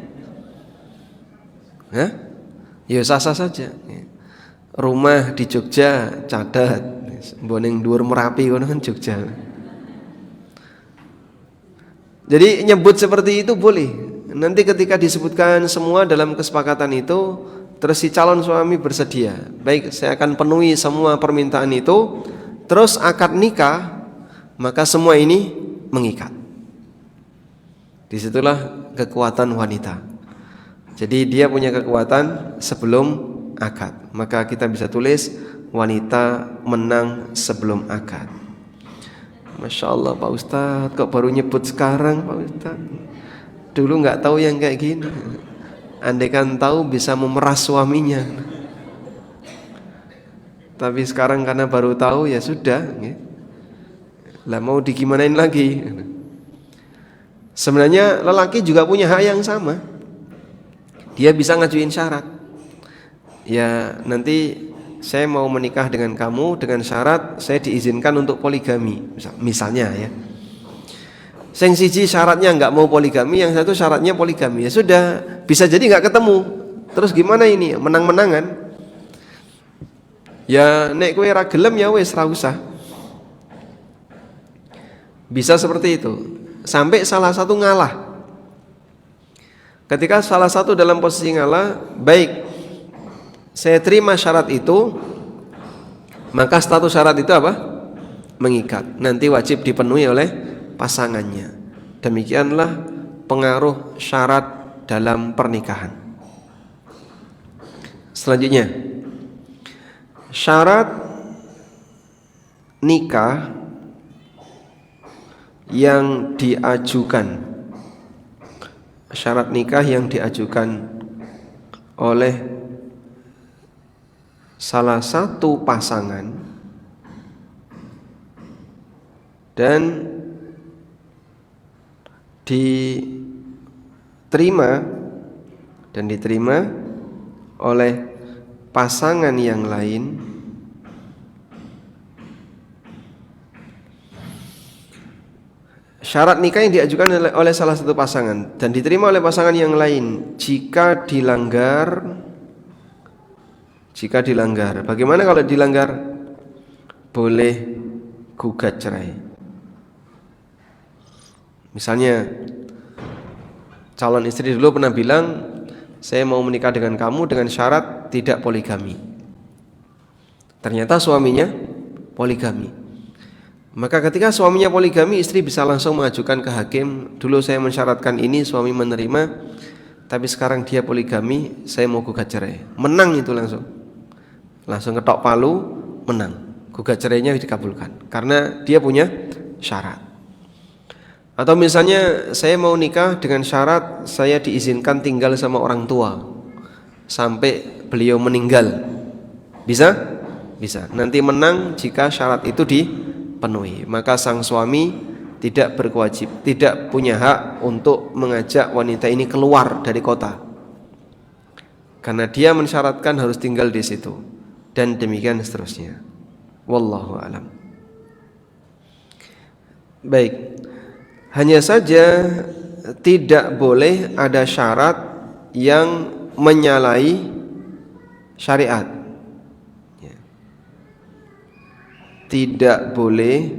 Speaker 1: Hah? Ya sah-sah saja ya. Rumah di Jogja, catat. Boneng dhuwur Merapi kono kan Jogja. Jadi nyebut seperti itu boleh. Nanti ketika disebutkan semua dalam kesepakatan itu, terus si calon suami bersedia, baik, saya akan penuhi semua permintaan itu, terus akad nikah, maka semua ini mengikat. Disitulah kekuatan wanita. Jadi dia punya kekuatan sebelum akad. Maka kita bisa tulis wanita menang sebelum akad. Masya Allah Pak Ustadz, kok baru nyebut sekarang Pak Ustadz? Dulu nggak tahu yang kayak gini. Andaikan tahu bisa memeras suaminya. Tapi sekarang karena baru tahu ya sudah. Lah mau digimanain lagi? Sebenarnya lelaki juga punya hak yang sama. Dia bisa ngajuin syarat. Ya nanti saya mau menikah dengan kamu dengan syarat saya diizinkan untuk poligami. Misalnya ya. Yang siji syaratnya nggak mau poligami, yang satu syaratnya poligami. Ya sudah, bisa jadi nggak ketemu. Terus gimana ini? Menang-menangan. Ya nek kowe ra gelem ya wis ra usah. Bisa seperti itu. Sampai salah satu ngalah. Ketika salah satu dalam posisi ngalah, baik, saya terima syarat itu, maka status syarat itu apa? Mengikat. Nanti wajib dipenuhi oleh pasangannya. Demikianlah pengaruh syarat dalam pernikahan. Selanjutnya, syarat nikah yang diajukan. Syarat nikah yang diajukan oleh salah satu pasangan dan diterima oleh pasangan yang lain, syarat nikah yang diajukan oleh salah satu pasangan dan diterima oleh pasangan yang lain jika dilanggar. Bagaimana kalau dilanggar? Boleh gugat cerai. Misalnya calon istri dulu pernah bilang, saya mau menikah dengan kamu dengan syarat tidak poligami. Ternyata suaminya poligami. Maka ketika suaminya poligami, istri bisa langsung mengajukan ke hakim, dulu saya mensyaratkan ini, suami menerima, tapi sekarang dia poligami, saya mau gugat cerai. Menang itu langsung ketok palu, menang. Gugat cerainya dikabulkan karena dia punya syarat. Atau misalnya saya mau nikah dengan syarat saya diizinkan tinggal sama orang tua sampai beliau meninggal. Bisa? Bisa. Nanti menang jika syarat itu dipenuhi. Maka sang suami tidak punya hak untuk mengajak wanita ini keluar dari kota. Karena dia mensyaratkan harus tinggal di situ. Dan demikian seterusnya. Wallahu a'lam. Baik. Hanya saja tidak boleh ada syarat yang menyalahi syariat. Tidak boleh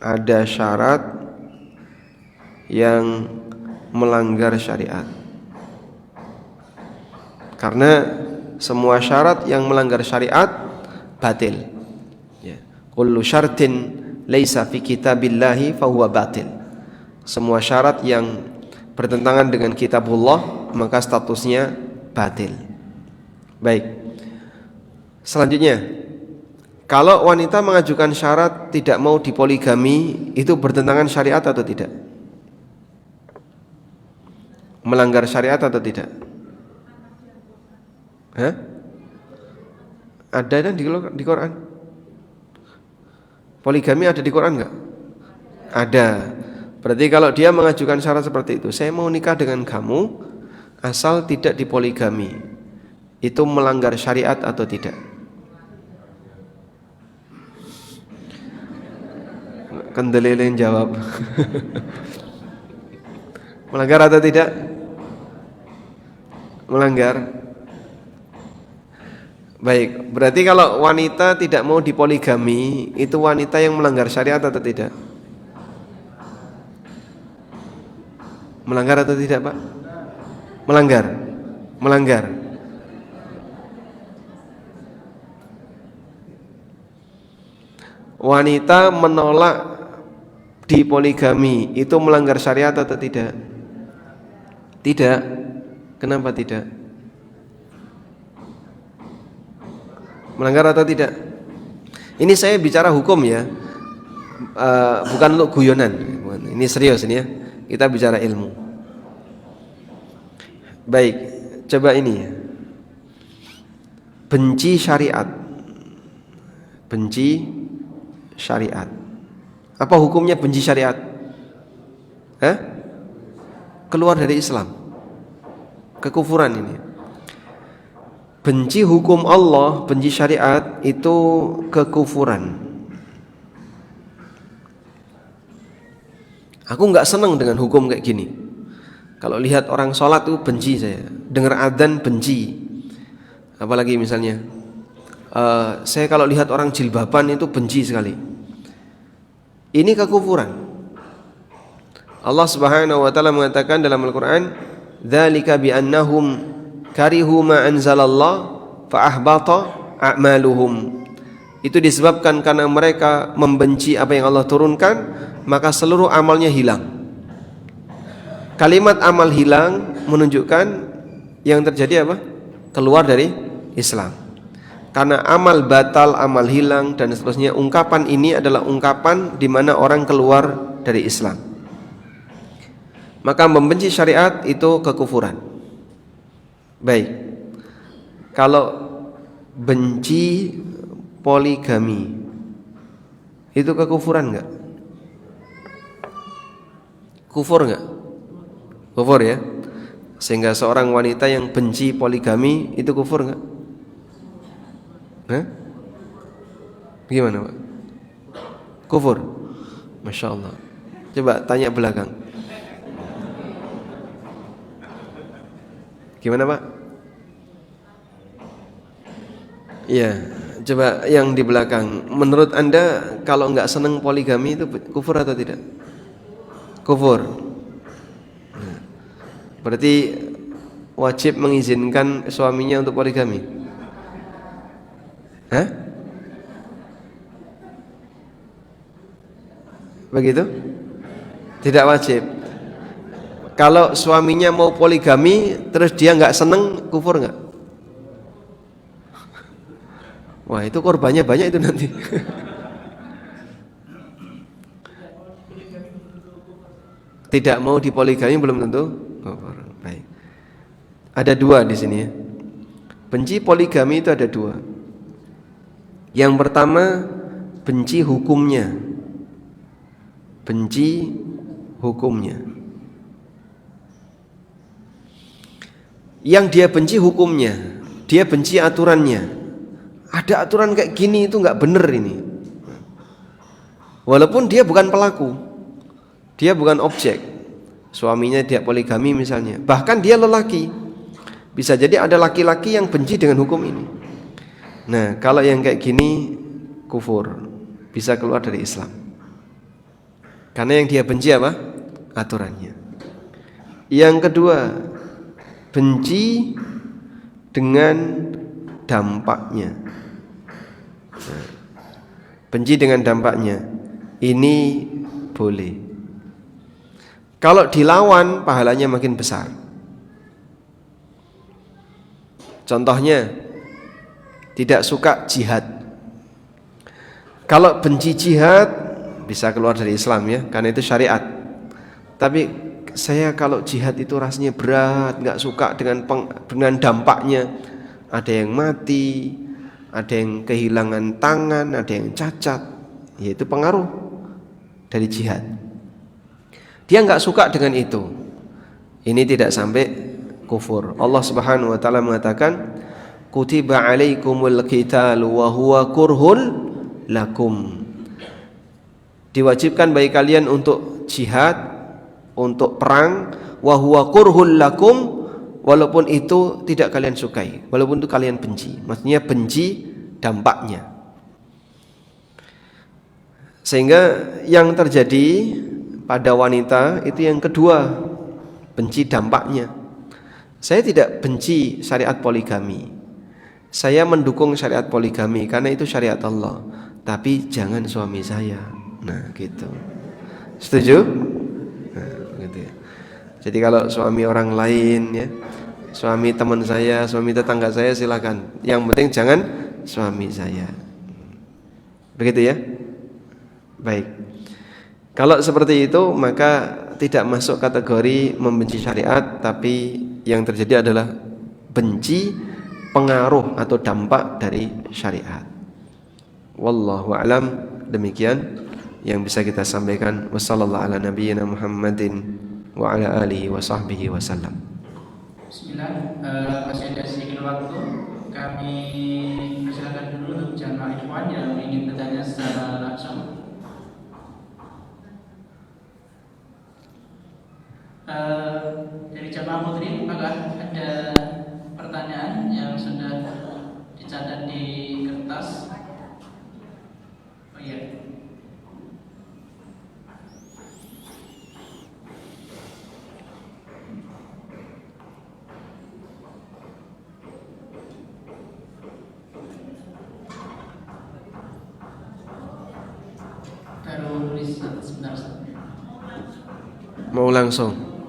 Speaker 1: ada syarat yang melanggar syariat. Karena semua syarat yang melanggar syariat batil. Ya. Kullu syartin laisa fi kitabillahi fahuwa batil. Semua syarat yang bertentangan dengan kitabullah maka statusnya batil. Baik. Selanjutnya, kalau wanita mengajukan syarat tidak mau dipoligami, itu bertentangan syariat atau tidak? Melanggar syariat atau tidak? Hah? Ada di Quran? Poligami ada di Quran enggak? Ada. Berarti kalau dia mengajukan syarat seperti itu, saya mau nikah dengan kamu asal tidak dipoligami, itu melanggar syariat atau tidak? Kendeleleng jawab. Melanggar atau tidak? Melanggar. Baik, berarti kalau wanita tidak mau dipoligami, itu wanita yang melanggar syariat atau tidak? Melanggar atau tidak, Pak? Melanggar. Melanggar. Wanita menolak dipoligami, itu melanggar syariat atau tidak? Tidak. Kenapa tidak? Melanggar atau tidak? Ini saya bicara hukum ya, bukan untuk guyonan. Ini serius ini ya. Kita bicara ilmu. Baik, coba ini ya. Benci syariat. Benci syariat. Apa hukumnya benci syariat? Hah? Keluar dari Islam. Kekufuran ini. Benci hukum Allah, benci syariat itu kekufuran. Aku enggak senang dengan hukum kayak gini. Kalau lihat orang sholat itu benci saya, dengar adzan benci. Apalagi misalnya saya kalau lihat orang jilbaban itu benci sekali. Ini kekufuran. Allah Subhanahu wa taala mengatakan dalam Al-Qur'an, "Dzalika bi annahum karihu ma anzalallah fa ahbata a'maluhum." Itu disebabkan karena mereka membenci apa yang Allah turunkan, maka seluruh amalnya hilang. Kalimat amal hilang menunjukkan yang terjadi apa? Keluar dari Islam. Karena amal batal, amal hilang dan seterusnya, ungkapan ini adalah ungkapan di mana orang keluar dari Islam. Maka membenci syariat itu kekufuran. Baik, kalau benci poligami itu kekufuran enggak? Kufur enggak? Kufur ya. Sehingga seorang wanita yang benci poligami itu kufur enggak? Hah? Gimana Pak? Kufur? Masya Allah. Coba tanya belakang. Gimana Pak? Iya, coba yang di belakang. Menurut Anda kalau nggak senang poligami itu kufur atau tidak? Kufur. Berarti wajib mengizinkan suaminya untuk poligami? Hah? Begitu? Tidak wajib. Kalau suaminya mau poligami terus dia nggak seneng, kufur nggak? Wah, itu korbannya banyak itu nanti. Tidak mau dipoligami belum tentu kufur. Baik. Ada dua di sini ya. Benci poligami itu ada dua. Yang pertama, benci hukumnya. Benci hukumnya. Yang dia benci hukumnya, dia benci aturannya. Ada aturan kayak gini itu nggak bener ini. Walaupun dia bukan pelaku, dia bukan objek. Suaminya dia poligami misalnya, bahkan dia lelaki. Bisa jadi ada laki-laki yang benci dengan hukum ini. Nah, kalau yang kayak gini kufur, bisa keluar dari Islam. Karena yang dia benci apa? Aturannya. Yang kedua, benci dengan dampaknya. Benci dengan dampaknya. Ini boleh. Kalau dilawan pahalanya makin besar. Contohnya, tidak suka jihad. Kalau benci jihad bisa keluar dari Islam ya, karena itu syariat. Tapi saya kalau jihad itu rasanya berat, nggak suka dengan dampaknya. Ada yang mati, ada yang kehilangan tangan, ada yang cacat. Yaitu pengaruh dari jihad. Dia nggak suka dengan itu. Ini tidak sampai kufur. Allah Subhanahu wa taala mengatakan, kutiba alaikumul qitalu wa huwa kurhul lakum. Diwajibkan bagi kalian untuk jihad, untuk perang, wa huwa kurhul lakum, walaupun itu tidak kalian sukai, walaupun itu kalian benci. Maksudnya benci dampaknya. Sehingga yang terjadi pada wanita itu yang kedua, benci dampaknya. Saya tidak benci syariat poligami. Saya mendukung syariat poligami karena itu syariat Allah. Tapi jangan suami saya. Nah, gitu. Setuju? Nah, gitu ya. Jadi kalau suami orang lain ya, suami teman saya, suami tetangga saya silakan. Yang penting jangan suami saya. Begitu ya? Baik. Kalau seperti itu maka tidak masuk kategori membenci syariat, tapi yang terjadi adalah benci pengaruh atau dampak dari syariat. Wallahu a'lam. Demikian yang bisa kita sampaikan. Wassallallahu ala nabiyyina Muhammadin wa ala alihi wa sahbihi wasallam.
Speaker 2: Bismillah, masih ada sedikit waktu. Kami persilakan dulu untuk jamaah ikhwan yang ingin bertanya secara langsung. Dari jamaah putri, apakah ada pertanyaan yang sudah dicatat di kertas? Oh iya. Baru tulis sebentar.
Speaker 1: Mau langsung?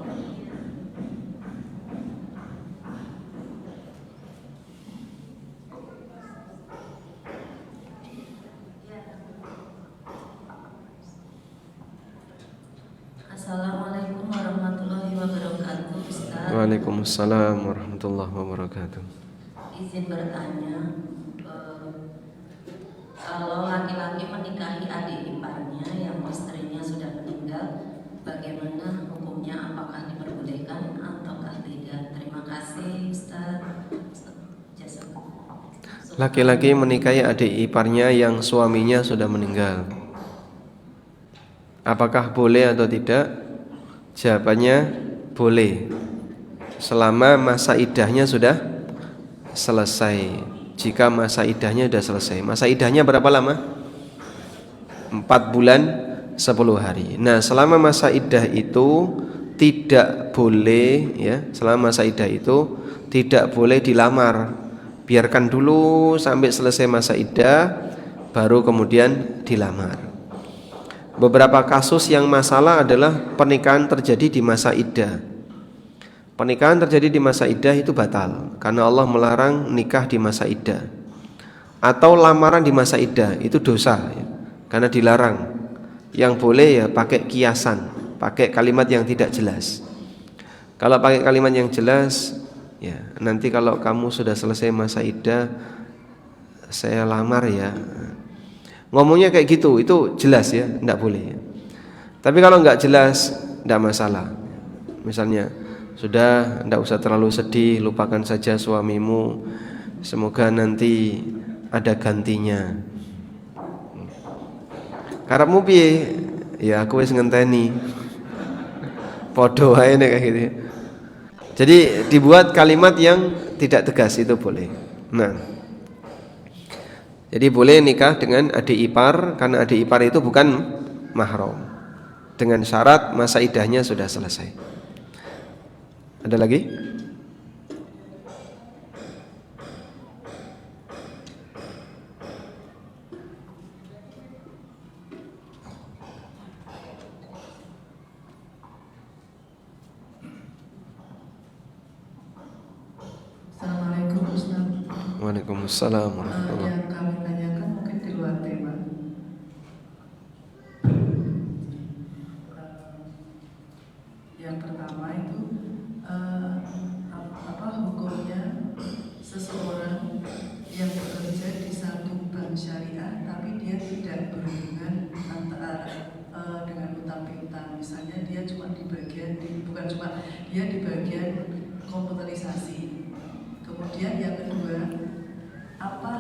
Speaker 3: Assalamualaikum warahmatullahi wabarakatuh, Ustaz.
Speaker 1: Waalaikumsalam warahmatullahi wabarakatuh.
Speaker 3: Izin bertanya, kalau laki-laki menikahi adik iparnya yang istrinya sudah meninggal, bagaimana hukumnya? Apakah diperbolehkan ataukah tidak? Terima kasih, Ustaz.
Speaker 1: Laki-laki menikahi adik iparnya yang suaminya sudah meninggal, apakah boleh atau tidak? Jawabannya boleh, selama masa iddahnya sudah selesai. Jika masa iddahnya sudah selesai. Masa iddahnya berapa lama? 4 bulan 10 hari. Nah, selama masa iddah itu tidak boleh ya, selama masa iddah itu tidak boleh dilamar. Biarkan dulu sampai selesai masa iddah, baru kemudian dilamar. Beberapa kasus yang masalah adalah pernikahan terjadi di masa iddah. Pernikahan terjadi di masa iddah itu batal karena Allah melarang nikah di masa iddah. Atau lamaran di masa iddah itu dosa ya, karena dilarang. Yang boleh ya pakai kiasan, pakai kalimat yang tidak jelas. Kalau pakai kalimat yang jelas, ya nanti kalau kamu sudah selesai masa iddah, saya lamar ya. Ngomongnya kayak gitu, itu jelas ya, tidak boleh. Tapi kalau nggak jelas, tidak masalah. Misalnya, sudah tidak usah terlalu sedih, lupakan saja suamimu. Semoga nanti ada gantinya. Karepmu piye? Ya aku wis ngenteni. Podo ae nek kayak gitu. Jadi dibuat kalimat yang tidak tegas itu boleh. Nah, jadi boleh nikah dengan adik ipar karena adik ipar itu bukan mahram, dengan syarat masa iddahnya sudah selesai. Ada lagi?
Speaker 4: Ustaz.
Speaker 1: Waalaikumsalam warahmatullahi.
Speaker 4: Yang kami tanyakan mungkin di luar tema. Yang pertama itu apa hukumnya seseorang yang bekerja di satu bank syariah tapi dia tidak berhubungan antara dengan utang piutang. Misalnya dia cuma di bagian bukan cuma dia di bagian komputerisasi. Kemudian yang kedua, apa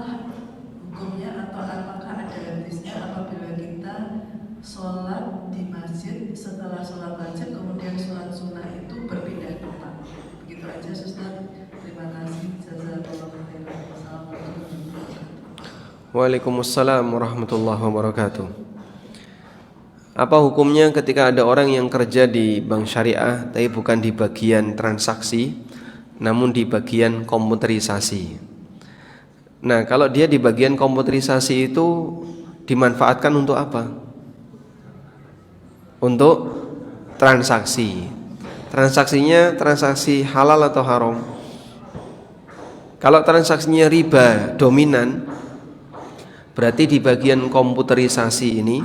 Speaker 4: hukumnya atau apakah ada hadisnya apabila kita sholat di masjid setelah sholat wajib kemudian sholat sunnah itu berpindah tempat? Begitu aja Ustaz. Terima kasih. Jazakallahu khairan. Assalamualaikum.
Speaker 1: Waalaikumsalam warahmatullahi wabarakatuh. Apa hukumnya ketika ada orang yang kerja di bank syariah tapi bukan di bagian transaksi namun di bagian komputerisasi? Nah, kalau dia di bagian komputerisasi itu dimanfaatkan untuk apa? Untuk transaksi. Transaksinya transaksi halal atau haram? Kalau transaksinya riba dominan, berarti di bagian komputerisasi ini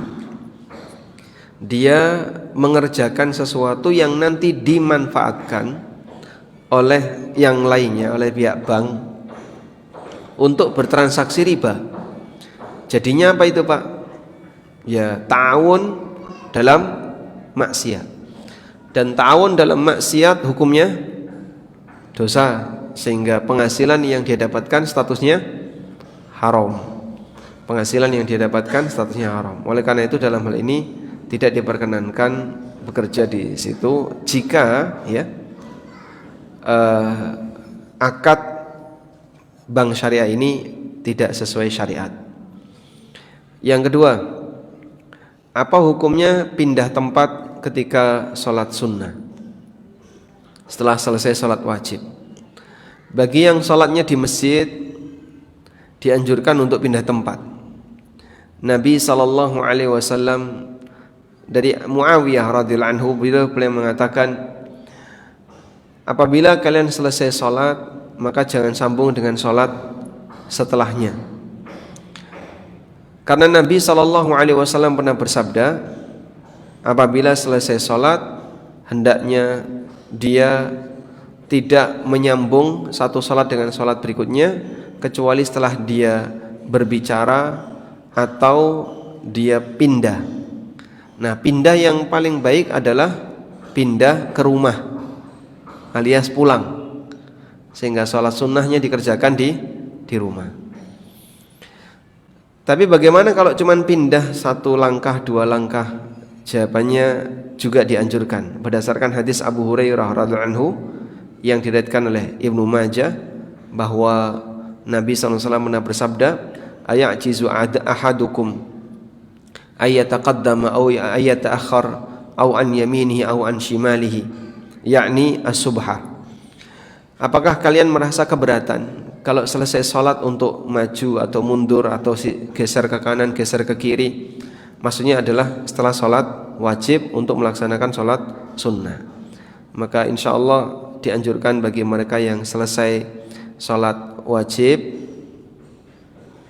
Speaker 1: dia mengerjakan sesuatu yang nanti dimanfaatkan oleh yang lainnya, oleh pihak bank untuk bertransaksi riba. Jadinya apa itu Pak? Ya ta'awun dalam maksiat. Dan ta'awun dalam maksiat hukumnya dosa, sehingga penghasilan yang dia dapatkan statusnya haram. Penghasilan yang dia dapatkan statusnya haram. Oleh karena itu dalam hal ini tidak diperkenankan bekerja di situ jika akad bank syariah ini tidak sesuai syariat. Yang kedua, apa hukumnya pindah tempat ketika sholat sunnah setelah selesai sholat wajib? Bagi yang sholatnya di masjid dianjurkan untuk pindah tempat. Nabi SAW dari Muawiyah radhiyallahu anhu beliau mengatakan, apabila kalian selesai sholat maka jangan sambung dengan sholat setelahnya. Karena Nabi SAW pernah bersabda, apabila selesai sholat hendaknya dia tidak menyambung satu sholat dengan sholat berikutnya kecuali setelah dia berbicara atau dia pindah. Nah, pindah yang paling baik adalah pindah ke rumah alias pulang, sehingga sholat sunnahnya dikerjakan di rumah. Tapi bagaimana kalau cuma pindah satu langkah, dua langkah? Jawabannya juga dianjurkan berdasarkan hadis Abu Hurairah radhiyallahu anhu yang diriwayatkan oleh Ibnu Majah bahwa Nabi SAW pernah bersabda, ayajizu ahadukum ayataqaddama aw ayata'akhkhar aw an yaminihi aw an shimalihi, yakni as-subhah. Apakah kalian merasa keberatan kalau selesai sholat untuk maju atau mundur atau geser ke kanan, geser ke kiri? Maksudnya adalah setelah sholat wajib untuk melaksanakan sholat sunnah. Maka insya Allah dianjurkan bagi mereka yang selesai sholat wajib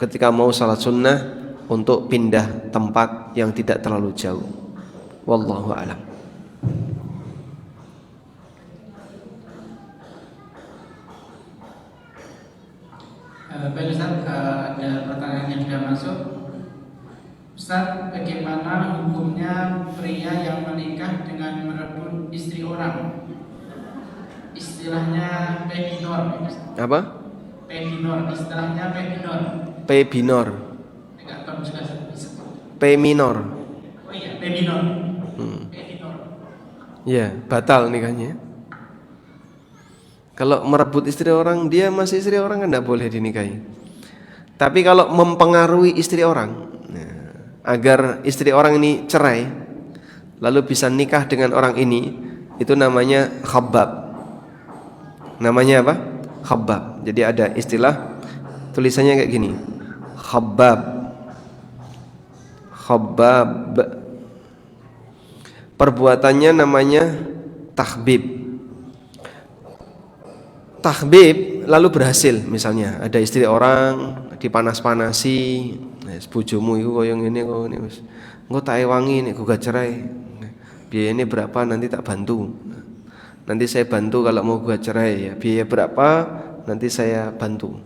Speaker 1: ketika mau sholat sunnah untuk pindah tempat yang tidak terlalu jauh. Wallahu a'lam.
Speaker 2: Baik Ustaz, ada pertanyaan yang sudah masuk. Ustaz, bagaimana hukumnya pria yang menikah dengan merebut istri orang? Istilahnya pedinor.
Speaker 1: Apa?
Speaker 2: Pedinor, istilahnya pedinor.
Speaker 1: P binor.
Speaker 2: Enggak tahu juga.
Speaker 1: P minor.
Speaker 2: Oh iya, pedinor. Pedinor.
Speaker 1: Ya, batal nikahnya. Kalau merebut istri orang, dia masih istri orang kan tidak boleh dinikahi. Tapi kalau mempengaruhi istri orang, agar istri orang ini cerai, lalu bisa nikah dengan orang ini, itu namanya khabbab. Namanya apa? Khabbab. Jadi ada istilah tulisannya kayak gini, khabbab. Khabbab. Perbuatannya namanya tahbib. Tahbib lalu berhasil, misalnya ada istri orang dipanas-panasi, bojomu iku koyo ngene kok ngene wis. Engko tak ewangi nek gugat cerai. Biayanya berapa nanti tak bantu. Nanti saya bantu kalau mau gugat cerai ya. Biaya berapa nanti saya bantu.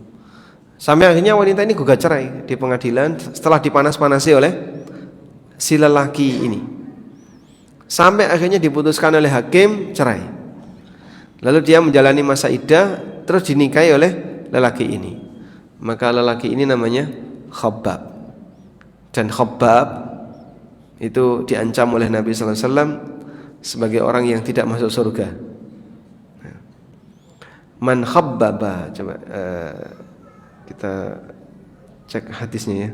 Speaker 1: Sampai akhirnya wanita ini gugat cerai di pengadilan setelah dipanas-panasi oleh si lelaki ini. Sampai akhirnya diputuskan oleh hakim cerai. Lalu dia menjalani masa iddah terus dinikahi oleh lelaki ini. Maka lelaki ini namanya Khabbab. Dan Khabbab itu diancam oleh Nabi sallallahu alaihi wasallam sebagai orang yang tidak masuk surga. Man khabbaba, coba kita cek hadisnya ya.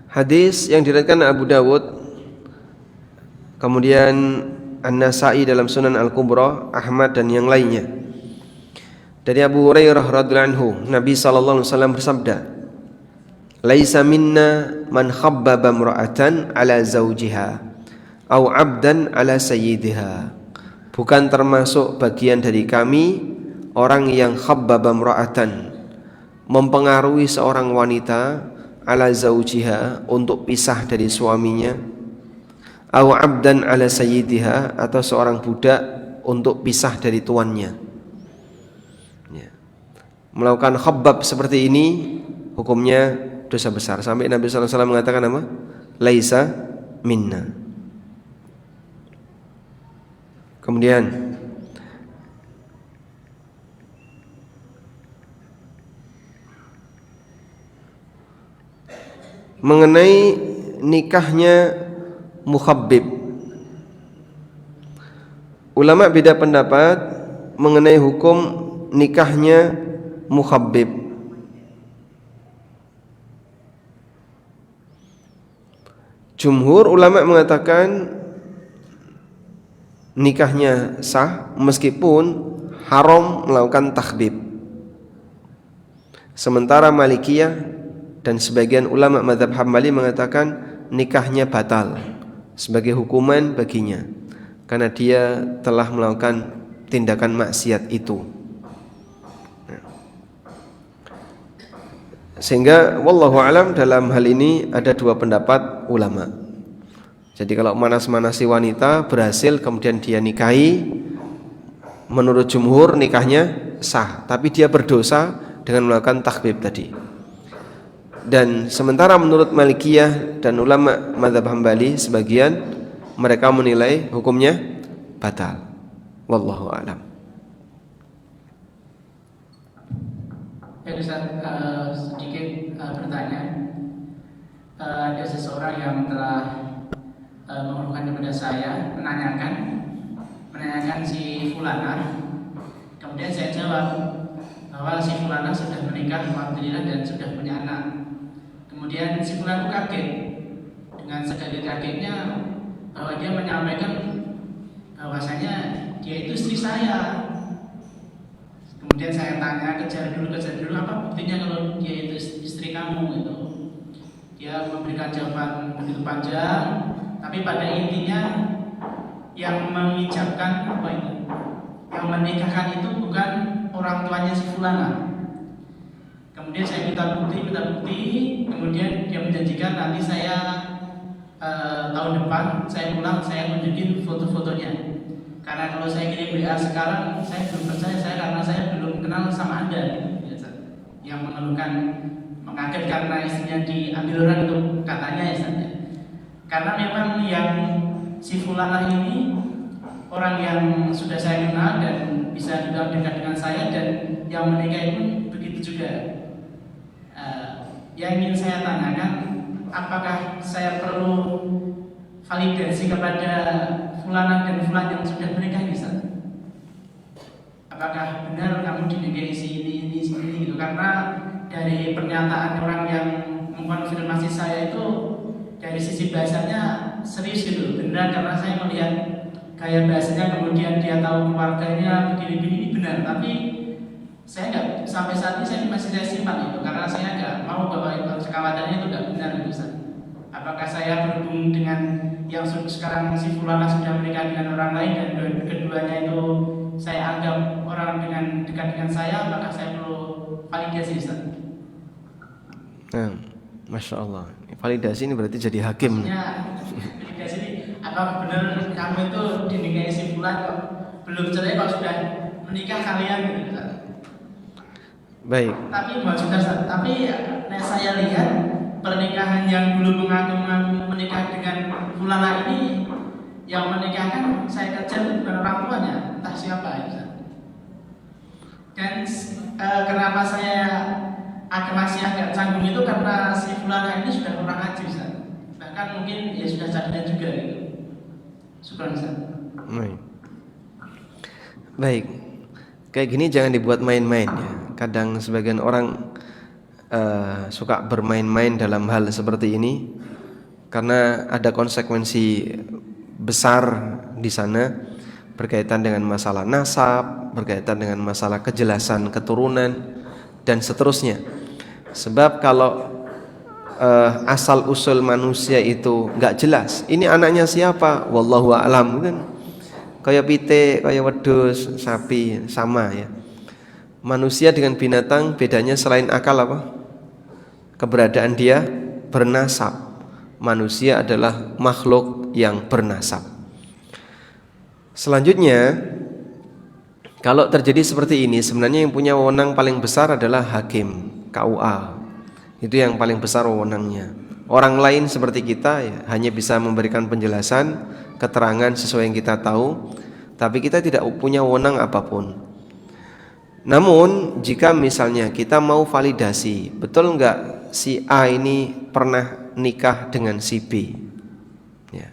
Speaker 1: Hadis yang diriwayatkan Abu Dawud, kemudian An-Nasa'i dalam Sunan Al-Kubra, Ahmad dan yang lainnya. Dari Abu Hurairah radhiyallahu anhu, Nabi sallallahu alaihi wasallam bersabda, "Laisa minna man khabbaba imra'atan ala zawjiha aw 'abdan ala sayyidiha." Bukan termasuk bagian dari kami orang yang khabbaba imra'atan, mempengaruhi seorang wanita ala zawjiha, untuk pisah dari suaminya, aw 'abdan ala sayyidiha, atau seorang budak untuk pisah dari tuannya. Ya. Melakukan khabbab seperti ini hukumnya dosa besar. Sampai Nabi sallallahu alaihi wasallam mengatakan apa? Laisa minna. Kemudian mengenai nikahnya mukhabbib, ulama beda pendapat mengenai hukum nikahnya mukhabbib. Jumhur ulama mengatakan nikahnya sah meskipun haram melakukan takhbib. Sementara Malikiyah dan sebagian ulama mazhab Hambali mengatakan nikahnya batal sebagai hukuman baginya karena dia telah melakukan tindakan maksiat itu. Sehingga wallahu alam dalam hal ini ada dua pendapat ulama. Jadi kalau manas-manasi wanita berhasil kemudian dia nikahi, menurut jumhur nikahnya sah, tapi dia berdosa dengan melakukan takhbib tadi. Dan sementara menurut Malikiyah dan ulama mazhab Hambali sebagian mereka menilai hukumnya batal. Wallahu alam.
Speaker 2: Ya Ustaz, sedikit bertanya. Ada seseorang yang telah mengeluhkan kepada saya, menanyakan si Fulana. Kemudian saya jawab bahwa si Fulana sudah menikah, alhamdulillah, dan sudah punya anak. Kemudian si Fulana kaget, dengan sekaget-kagetnya bahwa dia menyampaikan bahwasanya dia itu istri saya. Kemudian saya tanya, kejar dulu apa buktinya kalau dia itu istri kamu itu. Dia memberikan jawaban begitu panjang, tapi pada intinya yang mengijabkan apa itu, yang menikahkan itu bukan orang tuanya si Fulana. Kemudian saya minta bukti, kemudian dia menjanjikan nanti saya tahun depan saya pulang, saya tunjukin foto-fotonya. Karena kalau saya kirim WA sekarang, saya belum percaya karena saya belum kenal sama Anda. Yang mengeluhkan mengaget karena istrinya diambil orang itu katanya ya. Karena memang yang si Fulana ini orang yang sudah saya kenal dan bisa juga dekat dengan saya, dan yang menikah pun begitu juga. Yang ingin saya tanyakan, apakah saya perlu validasi kepada Fulana dan Fulan yang sudah menikah bisa? Apakah benar kamu dinikahi ini gitu? Karena dari pernyataan orang yang mengkonfirmasi saya itu dari sisi bahasanya serius gitu, benar, karena saya melihat gaya bahasanya, kemudian dia tahu keluarganya begini-begini, benar. Tapi saya nggak, sampai saat ini saya masih simpan itu karena saya nggak mau mau bahwa kekhawatirannya itu tidak benar gitu Ustaz. Apakah saya berhubung dengan yang sekarang si fulana sudah menikah dengan orang lain dan keduanya itu saya anggap orang dengan dekat dengan saya, maka saya perlu validasi Ustaz.
Speaker 1: Nah, Masya Allah. Validasi ini berarti jadi hakim.
Speaker 2: Ya, validasi ini apakah benar kamu itu dinikahi si fulan kok belum cerai kok sudah menikah kalian gitu Ustaz.
Speaker 1: Baik.
Speaker 2: Tapi maksudnya Ustaz, tapi saya lihat pernikahan yang dulu mengaku menikah dengan fulana ini yang menikahkan saya kerja bukan orang tuanya, entah siapa ya. Dan kenapa saya masih agak canggung itu karena si fulana ini sudah orang haji Ustaz. Bahkan mungkin ya sudah jadian juga gitu. Syukran Ustaz.
Speaker 1: Baik. Kayak gini jangan dibuat main-main ya. Kadang sebagian orang suka bermain-main dalam hal seperti ini karena ada konsekuensi besar di sana berkaitan dengan masalah nasab, berkaitan dengan masalah kejelasan keturunan dan seterusnya. Sebab kalau asal usul manusia itu nggak jelas, ini anaknya siapa, wallahu a'lam kan, kayak pitik, kayak wedhus, sapi sama ya. Manusia dengan binatang bedanya selain akal apa? Keberadaan dia bernasab. Manusia adalah makhluk yang bernasab. Selanjutnya, kalau terjadi seperti ini, sebenarnya yang punya wewenang paling besar adalah hakim, KUA. Itu yang paling besar wewenangnya. Orang lain seperti kita ya, hanya bisa memberikan penjelasan, keterangan sesuai yang kita tahu, tapi kita tidak punya wewenang apapun. Namun jika misalnya kita mau validasi, betul enggak si A ini pernah nikah dengan si B ya.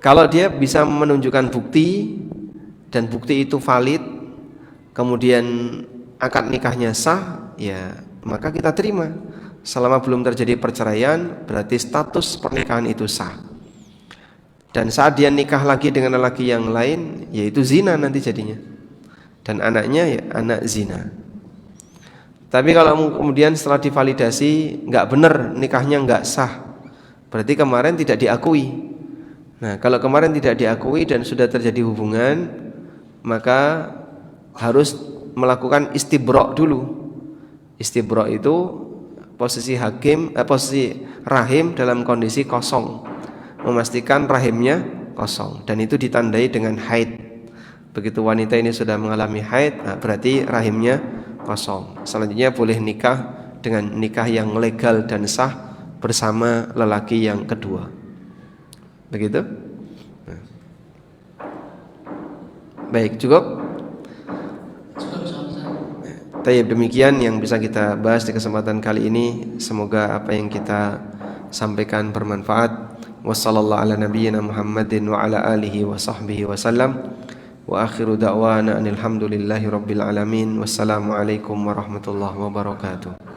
Speaker 1: Kalau dia bisa menunjukkan bukti dan bukti itu valid, kemudian akad nikahnya sah, ya maka kita terima. Selama belum terjadi perceraian, berarti status pernikahan itu sah. Dan saat dia nikah lagi dengan lelaki yang lain, yaitu zina nanti jadinya. Dan anaknya ya anak zina. Tapi kalau kemudian setelah divalidasi nggak benar, nikahnya nggak sah, berarti kemarin tidak diakui. Nah, kalau kemarin tidak diakui dan sudah terjadi hubungan, maka harus melakukan istibra' dulu. Istibra' itu posisi posisi rahim dalam kondisi kosong, memastikan rahimnya kosong, dan itu ditandai dengan haid. Begitu wanita ini sudah mengalami haid, nah berarti rahimnya kosong. Selanjutnya boleh nikah dengan nikah yang legal dan sah bersama lelaki yang kedua. Begitu? Nah. Baik, cukup? Tayyib, demikian yang bisa kita bahas di kesempatan kali ini. Semoga apa yang kita sampaikan bermanfaat. Wassallallahu ala nabiyyina Muhammadin wa ala alihi wa sahbihi wa sallam. Wa akhiru da'wana anil hamdulillahi rabbil alamin. Wassalamualaikum warahmatullahi wabarakatuh.